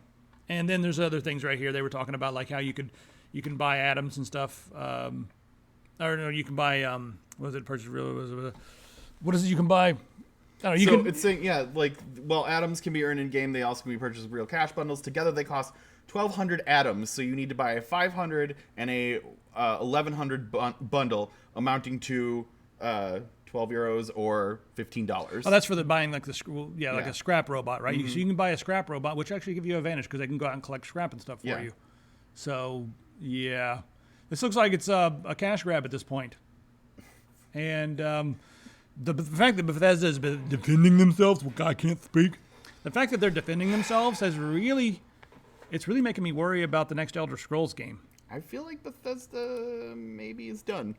And then there's other things right here. They were talking about like how you can buy atoms and stuff. Or no, you can buy what is it? Purchase real. What is it? You can buy. I don't know,
It's saying, atoms can be earned in game. They also can be purchased with real cash bundles. Together, they cost 1,200 atoms. So you need to buy a 500 and a 1,100 bundle, amounting to 12 euros or $15.
Oh, that's for the buying like like a scrap robot, right?
Mm-hmm.
So you can buy a scrap robot, which actually give you an advantage because they can go out and collect scrap and stuff for
Yeah.
you. So yeah, this looks like it's a cash grab at this point. And the fact that Bethesda has been defending themselves, well, I can't speak. The fact that they're defending themselves it's really making me worry about the next Elder Scrolls game.
I feel like Bethesda maybe is done.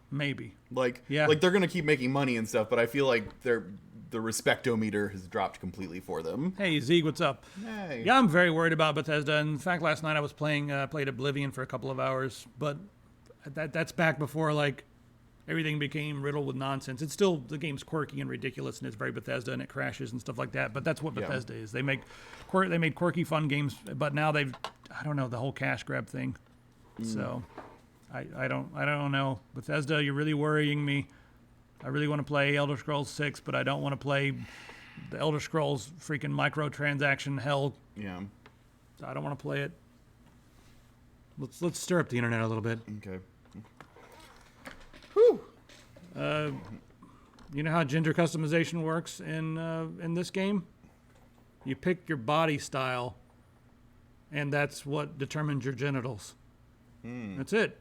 Maybe.
Like
Yeah.
they're gonna keep making money and stuff, but I feel like the respectometer has dropped completely for them.
Hey, Zeke, what's up?
Hey.
Yeah, I'm very worried about Bethesda. In fact, last night I was played Oblivion for a couple of hours, but that's back before like everything became riddled with nonsense. It's still, the game's quirky and ridiculous, and it's very Bethesda, and it crashes and stuff like that. But that's what Bethesda is. They made quirky, fun games, but now the whole cash grab thing. So I don't know. Bethesda, you're really worrying me. I really want to play Elder Scrolls 6, but I don't want to play the Elder Scrolls freaking microtransaction hell.
Yeah.
I don't want to play it. Let's stir up the internet a little bit.
Okay. Whew.
You know how gender customization works in this game? You pick your body style, and that's what determines your genitals. That's it.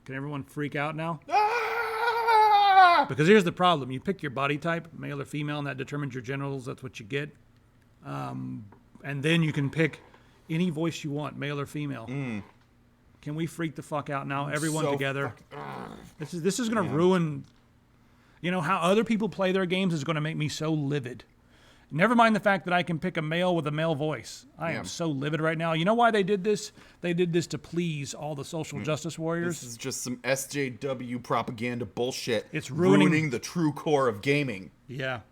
Can everyone freak out now?
Ah!
Because here's the problem. You pick your body type, male or female, and that determines your genitals. That's what you get. And then you can pick any voice you want, male or female. Can we freak the fuck out now? Everyone
so
together. This is going to ruin... You know, how other people play their games is going to make me so livid. Never mind the fact that I can pick a male with a male voice. I am so livid right now. You know why they did this? They did this to please all the social justice warriors.
This is just some SJW propaganda bullshit.
It's ruining
the true core of gaming.
Yeah.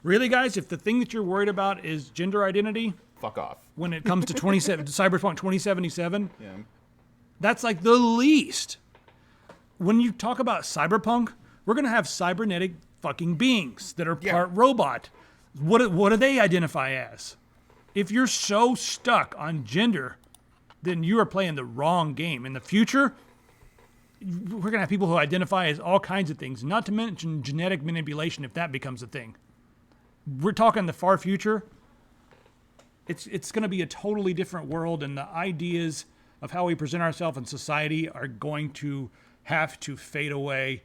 Really, guys, if the thing that you're worried about is gender identity,
Fuck off.
when it comes to Cyberpunk 2077,
Yeah.
that's like the least. When you talk about Cyberpunk, we're going to have cybernetic fucking beings that are part robot. What do they identify as? If you're so stuck on gender, then you are playing the wrong game. In the future, we're going to have people who identify as all kinds of things, not to mention genetic manipulation if that becomes a thing. We're talking the far future. It's going to be a totally different world, and the ideas of how we present ourselves in society are going to have to fade away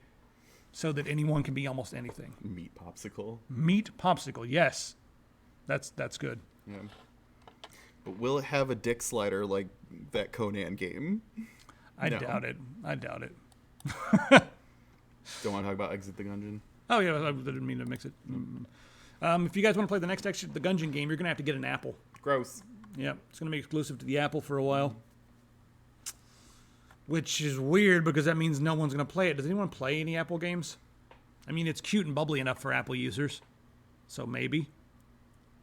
so that anyone can be almost anything.
Meat popsicle.
Meat popsicle, yes. That's good.
Yeah. But will it have a dick slider like that Conan game?
I doubt it. Don't
want to talk about Exit the Gungeon?
Oh, yeah, I didn't mean to mix it. If you guys want to play the next Exit the Gungeon game, you're going to have to get an Apple.
Gross.
Yeah, it's going to be exclusive to the Apple for a while. Which is weird because that means no one's going to play it. Does anyone play any Apple games? I mean, it's cute and bubbly enough for Apple users. So maybe.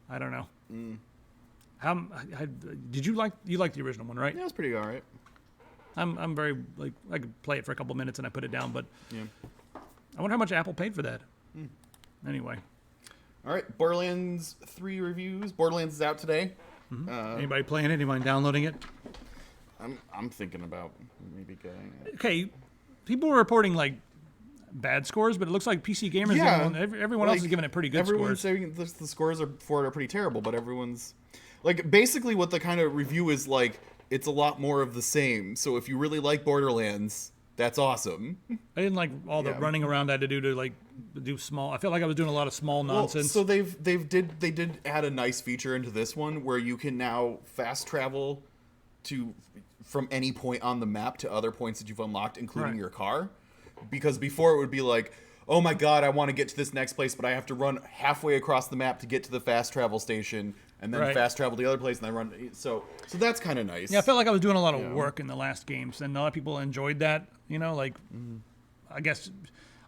I don't know. Did you like the original one, right?
Yeah, it's pretty alright.
I'm very, like, I could play it for a couple minutes and I put it down, but
Yeah.
I wonder how much Apple paid for that. Anyway.
Alright, Borderlands 3 reviews. Borderlands is out today.
Anybody playing it? Anybody downloading it?
I'm thinking about maybe getting it.
Okay, people were reporting, like, bad scores, but it looks like PC Gamer's everyone else is giving it pretty good
everyone's
scores.
saying the scores for it are pretty terrible, but everyone's... Like, basically what the kind of review is like, it's a lot more of the same. So if you really like Borderlands, that's awesome.
I didn't like all the running around I had to do to, like, do small... I felt like I was doing a lot of small nonsense.
Well, so they did add a nice feature into this one where you can now fast travel from any point on the map to other points that you've unlocked, including your car. Because before it would be like, oh my god, I want to get to this next place, but I have to run halfway across the map to get to the fast travel station, and then fast travel to the other place, and I run. So that's kind of nice.
Yeah, I felt like I was doing a lot of work in the last games, and a lot of people enjoyed that. You know, like, I guess,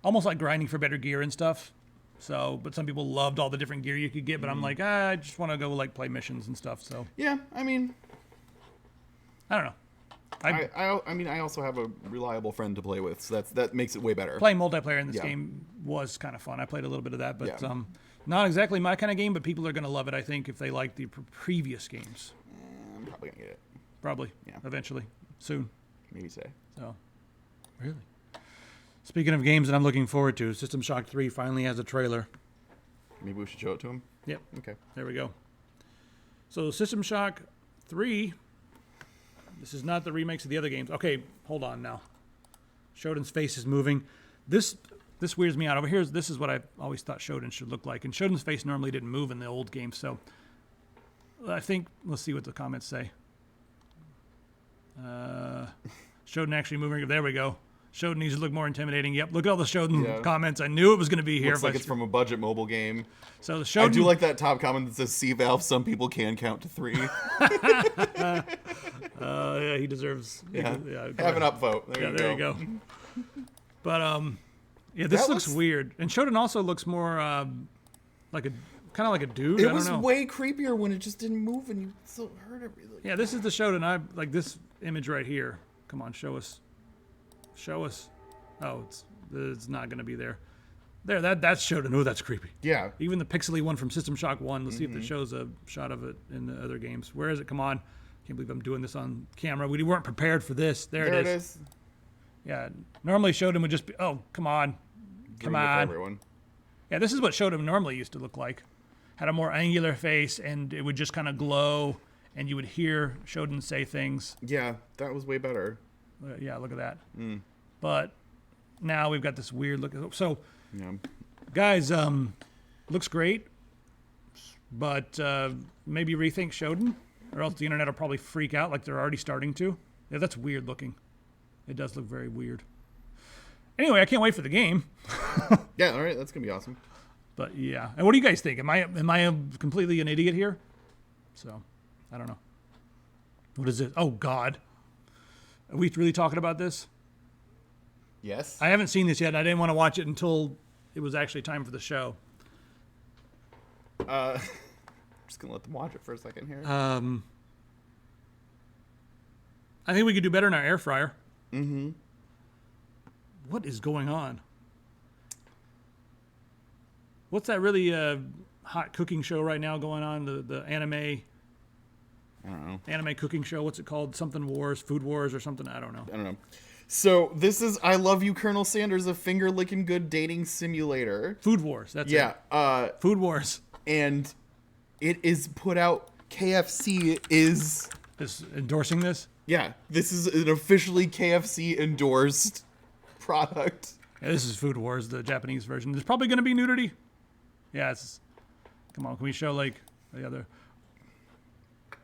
almost like grinding for better gear and stuff. So, but some people loved all the different gear you could get, but I'm like, I just want to go, like, play missions and stuff, so.
Yeah, I mean...
I don't know.
I mean, I also have a reliable friend to play with, so that makes it way better.
Playing multiplayer in this game was kind of fun. I played a little bit of that, but not exactly my kind of game, but people are going to love it, I think, if they like the previous games.
I'm probably going to get it.
Probably. Yeah. Eventually. Soon.
Maybe say.
So, really? Speaking of games that I'm looking forward to, System Shock 3 finally has a trailer.
Maybe we should show it to him?
Yep.
Okay.
There we go. So, System Shock 3... This is not the remakes of the other games. Okay, hold on now. Shodan's face is moving. This weirds me out. Over here, this is what I always thought Shodan should look like. And Shodan's face normally didn't move in the old games, so I think, let's see what the comments say. Shodan actually moving. There we go. Shodan needs to look more intimidating. Yep, look at all the Shodan comments. I knew it was going to be here.
Looks like it's from a budget mobile game.
So the Shodan...
I do like that top comment that says, "See, Valve, some people can count to 3.
Yeah, he deserves...
Yeah, have an upvote.
There you go. But, yeah, this looks weird. And Shodan also looks more like a... kind of like a dude.
It was way creepier when it just didn't move and you still heard everything.
Yeah, this is the Shodan. I like this image right here. Come on, show us. Show us. Oh, it's not going to be there. There, that's Shodan. Oh, that's creepy.
Yeah.
Even the pixely one from System Shock 1. Let's see if it shows a shot of it in the other games. Where is it? Come on. Can't believe I'm doing this on camera. We weren't prepared for this. There
There
it
it
is.
is.
Yeah. Normally Shodan would just be, oh, come on. Come
Ruined it for
on.
everyone.
Yeah, this is what Shodan normally used to look like. Had a more angular face, and it would just kind of glow, and you would hear Shodan say things.
Yeah, that was way better.
Yeah, look at that. But now we've got this weird look. So,
Yeah.
guys, looks great, but maybe rethink Shodan, or else the internet will probably freak out like they're already starting to. Yeah, that's weird looking. It does look very weird. Anyway, I can't wait for the game.
Yeah, all right, that's going to be awesome.
But yeah, and what do you guys think? Am I completely an idiot here? So, I don't know. What is it? Oh God, are we really talking about this?
Yes.
I haven't seen this yet. And I didn't want to watch it until it was actually time for the show.
I'm just going to let them watch it for a second here.
I think we could do better in our air fryer. Mm-hmm. What is going on? What's that really hot cooking show right now going on? The anime.
I don't know.
Anime cooking show. What's it called? Something Wars, Food Wars, or something. I don't know.
I don't know. So this is I Love You, Colonel Sanders, a finger licking good dating simulator.
Food Wars. That's
Yeah.
it. Food Wars
And it is put out. KFC is.
is endorsing this.
Yeah. This is an officially KFC endorsed product.
Yeah, this is Food Wars, the Japanese version. There's probably going to be nudity. Yeah, come on, can we show like the other?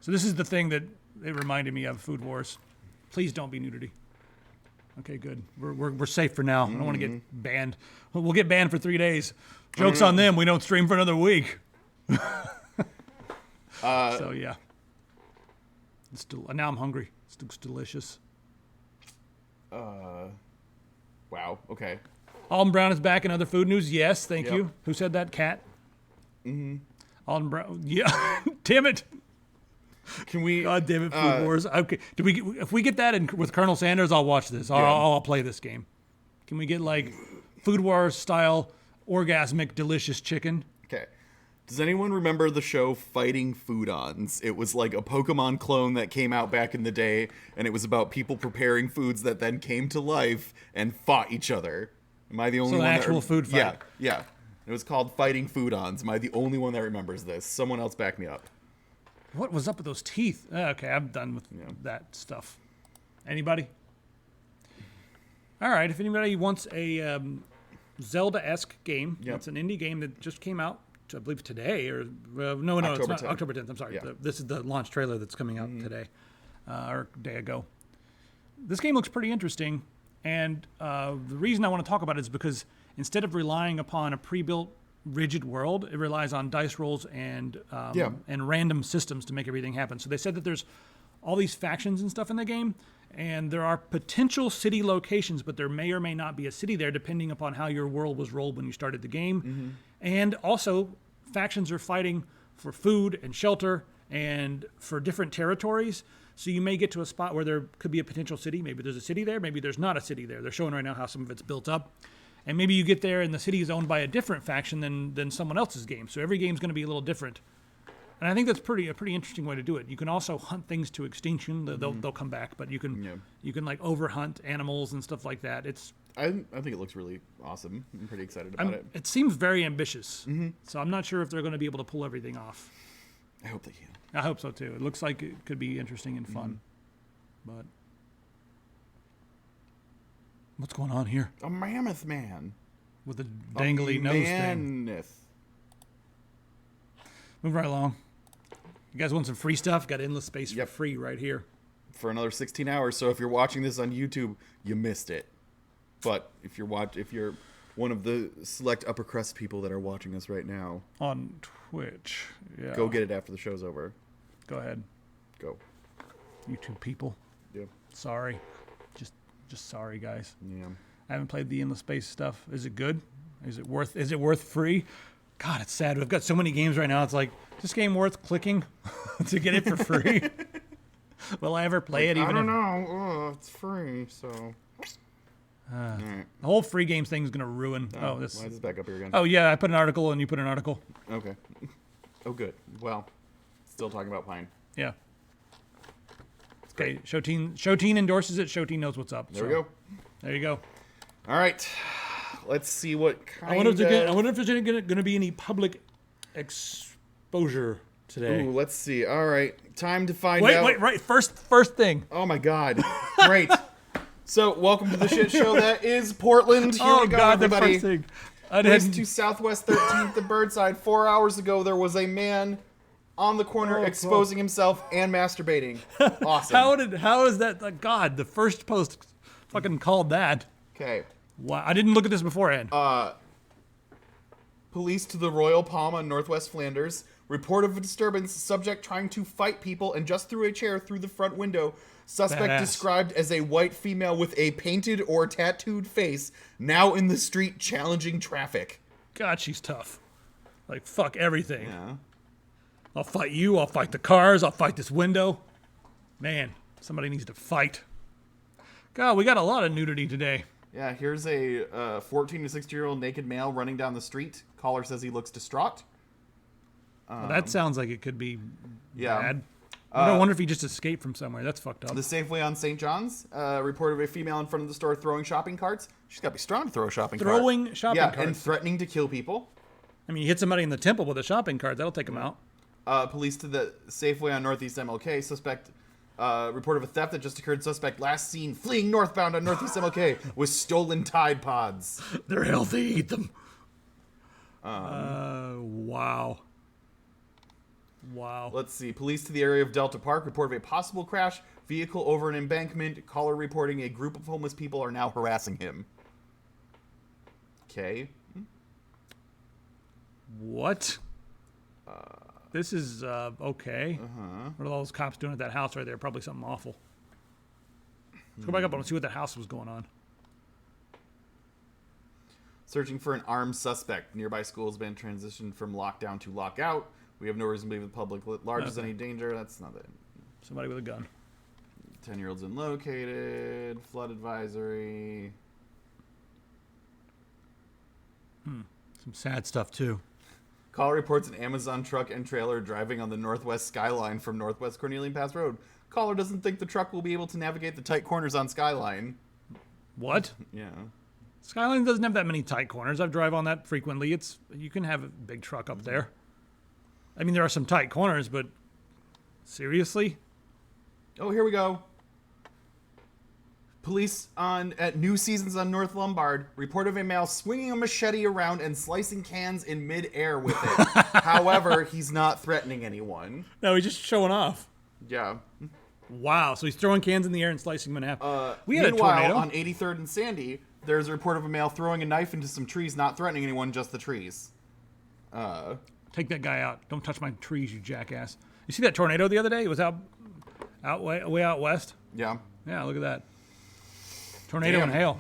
So this is the thing that it reminded me of, Food Wars. Please don't be nudity. Okay, good. We're safe for now. I don't want to get banned. We'll get banned for 3 days. Joke's on them. We don't stream for another week. So yeah, now I'm hungry. It looks delicious.
Wow. Okay.
Alden Brown is back in other food news. Yes, thank
Yep.
you. Who said that? Cat? Mm-hmm. Alden Brown. Yeah. Damn it.
Can we?
God damn it, Food Wars. Okay. If we get that with Colonel Sanders, I'll watch this. I'll play this game. Can we get like Food Wars style orgasmic delicious chicken?
Okay. Does anyone remember the show Fighting Food-Ons? It was like a Pokemon clone that came out back in the day, and it was about people preparing foods that then came to life and fought each other. Am I the only
So
one?
an actual food fight.
Yeah, yeah. It was called Fighting Food-Ons. Am I the only one that remembers this? Someone else back me up.
What was up with those teeth? Okay, I'm done with that stuff. Anybody? All right, if anybody wants a Zelda-esque game, it's an indie game that just came out, I believe today, or no, it's
October
not
10th.
October 10th. I'm sorry.
Yeah.
This is the launch trailer that's coming out today, or a day ago. This game looks pretty interesting, and the reason I want to talk about it is because instead of relying upon a pre-built rigid world, it relies on dice rolls and random systems to make everything happen. So they said that there's all these factions and stuff in the game, and there are potential city locations, but there may or may not be a city there depending upon how your world was rolled when you started the game. And also, factions are fighting for food and shelter and for different territories. So you may get to a spot where there could be a potential city. Maybe there's a city there. Maybe there's not a city there. They're showing right now how some of it's built up. And maybe you get there and the city is owned by a different faction than someone else's game. So every game's going to be a little different. And I think that's a pretty interesting way to do it. You can also hunt things to extinction. They'll come back, but you can like overhunt animals and stuff like that.
I think it looks really awesome. I'm pretty excited about it.
It seems very ambitious. So I'm not sure if they're going to be able to pull everything off.
I hope they can.
I hope so too. It looks like it could be interesting and fun. But what's going on here
A mammoth man.
with the dangly nose thing?
Mammoth.
Move right along. You guys want some free stuff? Got endless space
Yep.
for free right here.
For another 16 hours. So if you're watching this on YouTube, you missed it. But if you're one of the select upper crust people that are watching us right now,
On Twitch. Yeah.
go get it after the show's over.
Go ahead.
Go.
YouTube people.
Yeah.
Sorry. Just sorry, guys.
Yeah.
I haven't played the endless space stuff. Is it good? Is it worth free? God, it's sad. We've got so many games right now. It's like, is this game worth clicking to get it for free? Will I ever play it?
I
Even
don't
if
know. Oh, it's free, so. Alright.
the whole free game thing is gonna ruin. Oh, this.
Why is this back up here again?
Oh yeah, I put an article and you put an article.
Okay. Oh, good. Well, still talking about Pine.
Yeah. Okay, Showteen endorses it. Showteen knows what's up.
There we go.
There you go.
All right. Let's see what kind
I wonder if there's going to be any public exposure today.
Ooh, let's see. All right. Time to find out.
Wait, right. First thing.
Oh, my God. Great. So, welcome to the shit show that is Portland. Here we go, everybody.
The first thing.
Place to Southwest 13th and Burnside. 4 hours ago, there was a man on the corner exposing himself and masturbating. Awesome.
How is that? God, the first post fucking called that.
Okay.
Wow, I didn't look at this beforehand.
Police to the Royal Palm on Northwest Flanders. Report of a disturbance. Subject trying to fight people and just threw a chair through the front window. Suspect
Badass.
described as a white female with a painted or tattooed face. Now in the street challenging traffic.
God, she's tough. Like, fuck everything.
Yeah.
I'll fight you. I'll fight the cars. I'll fight this window. Man, somebody needs to fight. God, we got a lot of nudity today.
Yeah, here's a 14 to 16-year-old naked male running down the street. Caller says he looks distraught.
Well, that sounds like it could be
Yeah.
bad. I wonder if he just escaped from somewhere. That's fucked up.
The Safeway on St. John's reported a female in front of the store throwing shopping carts. She's got to be strong to throw a shopping cart.
Throwing shopping
Yeah,
carts.
and threatening to kill people.
I mean, you hit somebody in the temple with a shopping cart. That'll take him out.
Police to the Safeway on Northeast MLK. Suspect report of a theft that just occurred. Suspect last seen fleeing northbound on Northeast MLK with stolen Tide Pods.
They're healthy. Eat them. Wow. Wow.
Let's see. Police to the area of Delta Park report of a possible crash. Vehicle over an embankment. Caller reporting a group of homeless people are now harassing him. Okay.
What? This is okay. What are all those cops doing at that house right there? Probably something awful. Let's go back up and see what that house was going on.
Searching for an armed suspect. Nearby school has been transitioned from lockdown to lockout. We have no reason to believe the public at large is any danger. That's not it.
Somebody with a gun.
10-year-olds unlocated. Flood advisory.
Some sad stuff, too.
Caller reports an Amazon truck and trailer driving on the Northwest Skyline from Northwest Cornelian Pass Road. Caller doesn't think the truck will be able to navigate the tight corners on Skyline.
What?
Yeah.
Skyline doesn't have that many tight corners. I drive on that frequently. You can have a big truck up there. I mean, there are some tight corners, but seriously?
Oh, here we go. Police at New Seasons on North Lombard report of a male swinging a machete around and slicing cans in midair with it. However, he's not threatening anyone.
No, he's just showing off.
Yeah.
Wow, so he's throwing cans in the air and slicing them in half. We had a
Meanwhile,
tornado.
on 83rd and Sandy, there's a report of a male throwing a knife into some trees, not threatening anyone, just the trees.
Take that guy out. Don't touch my trees, you jackass. You see that tornado the other day? It was way out west.
Yeah.
Yeah, look at that. Tornado
Damn.
and hail.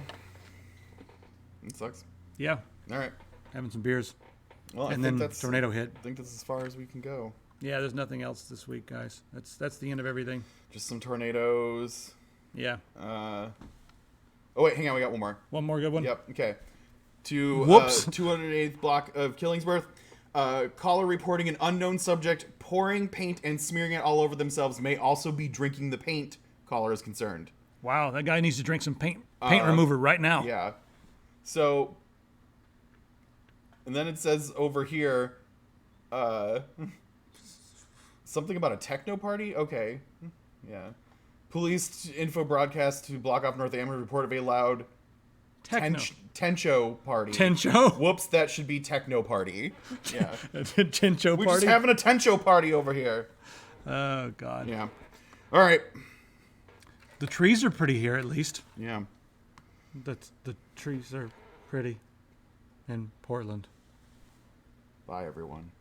It sucks.
Yeah,
All right.
having some beers.
Well,
And
I think
then
that's
tornado hit.
I think that's as far as we can go.
Yeah, there's nothing else this week, guys. That's the end of everything.
Just some tornadoes.
Yeah.
Oh wait, hang on, we got one more.
One more good one.
Yep. Okay. To
Whoops.
208th block of Killingsworth. Caller reporting an unknown subject pouring paint and smearing it all over themselves may also be drinking the paint. Caller is concerned.
Wow, that guy needs to drink some paint remover right now.
Yeah. So, and then it says over here, something about a techno party. Okay. Yeah. Police info broadcast to block off North Amherst report of a loud
Techno.
Tencho party.
Tencho?
Whoops, that should be techno party. Yeah.
Tencho
We're
party?
just having a Tencho party over here.
Oh, God.
Yeah. All right.
The trees are pretty here, at least.
Yeah.
The trees are pretty in Portland.
Bye, everyone.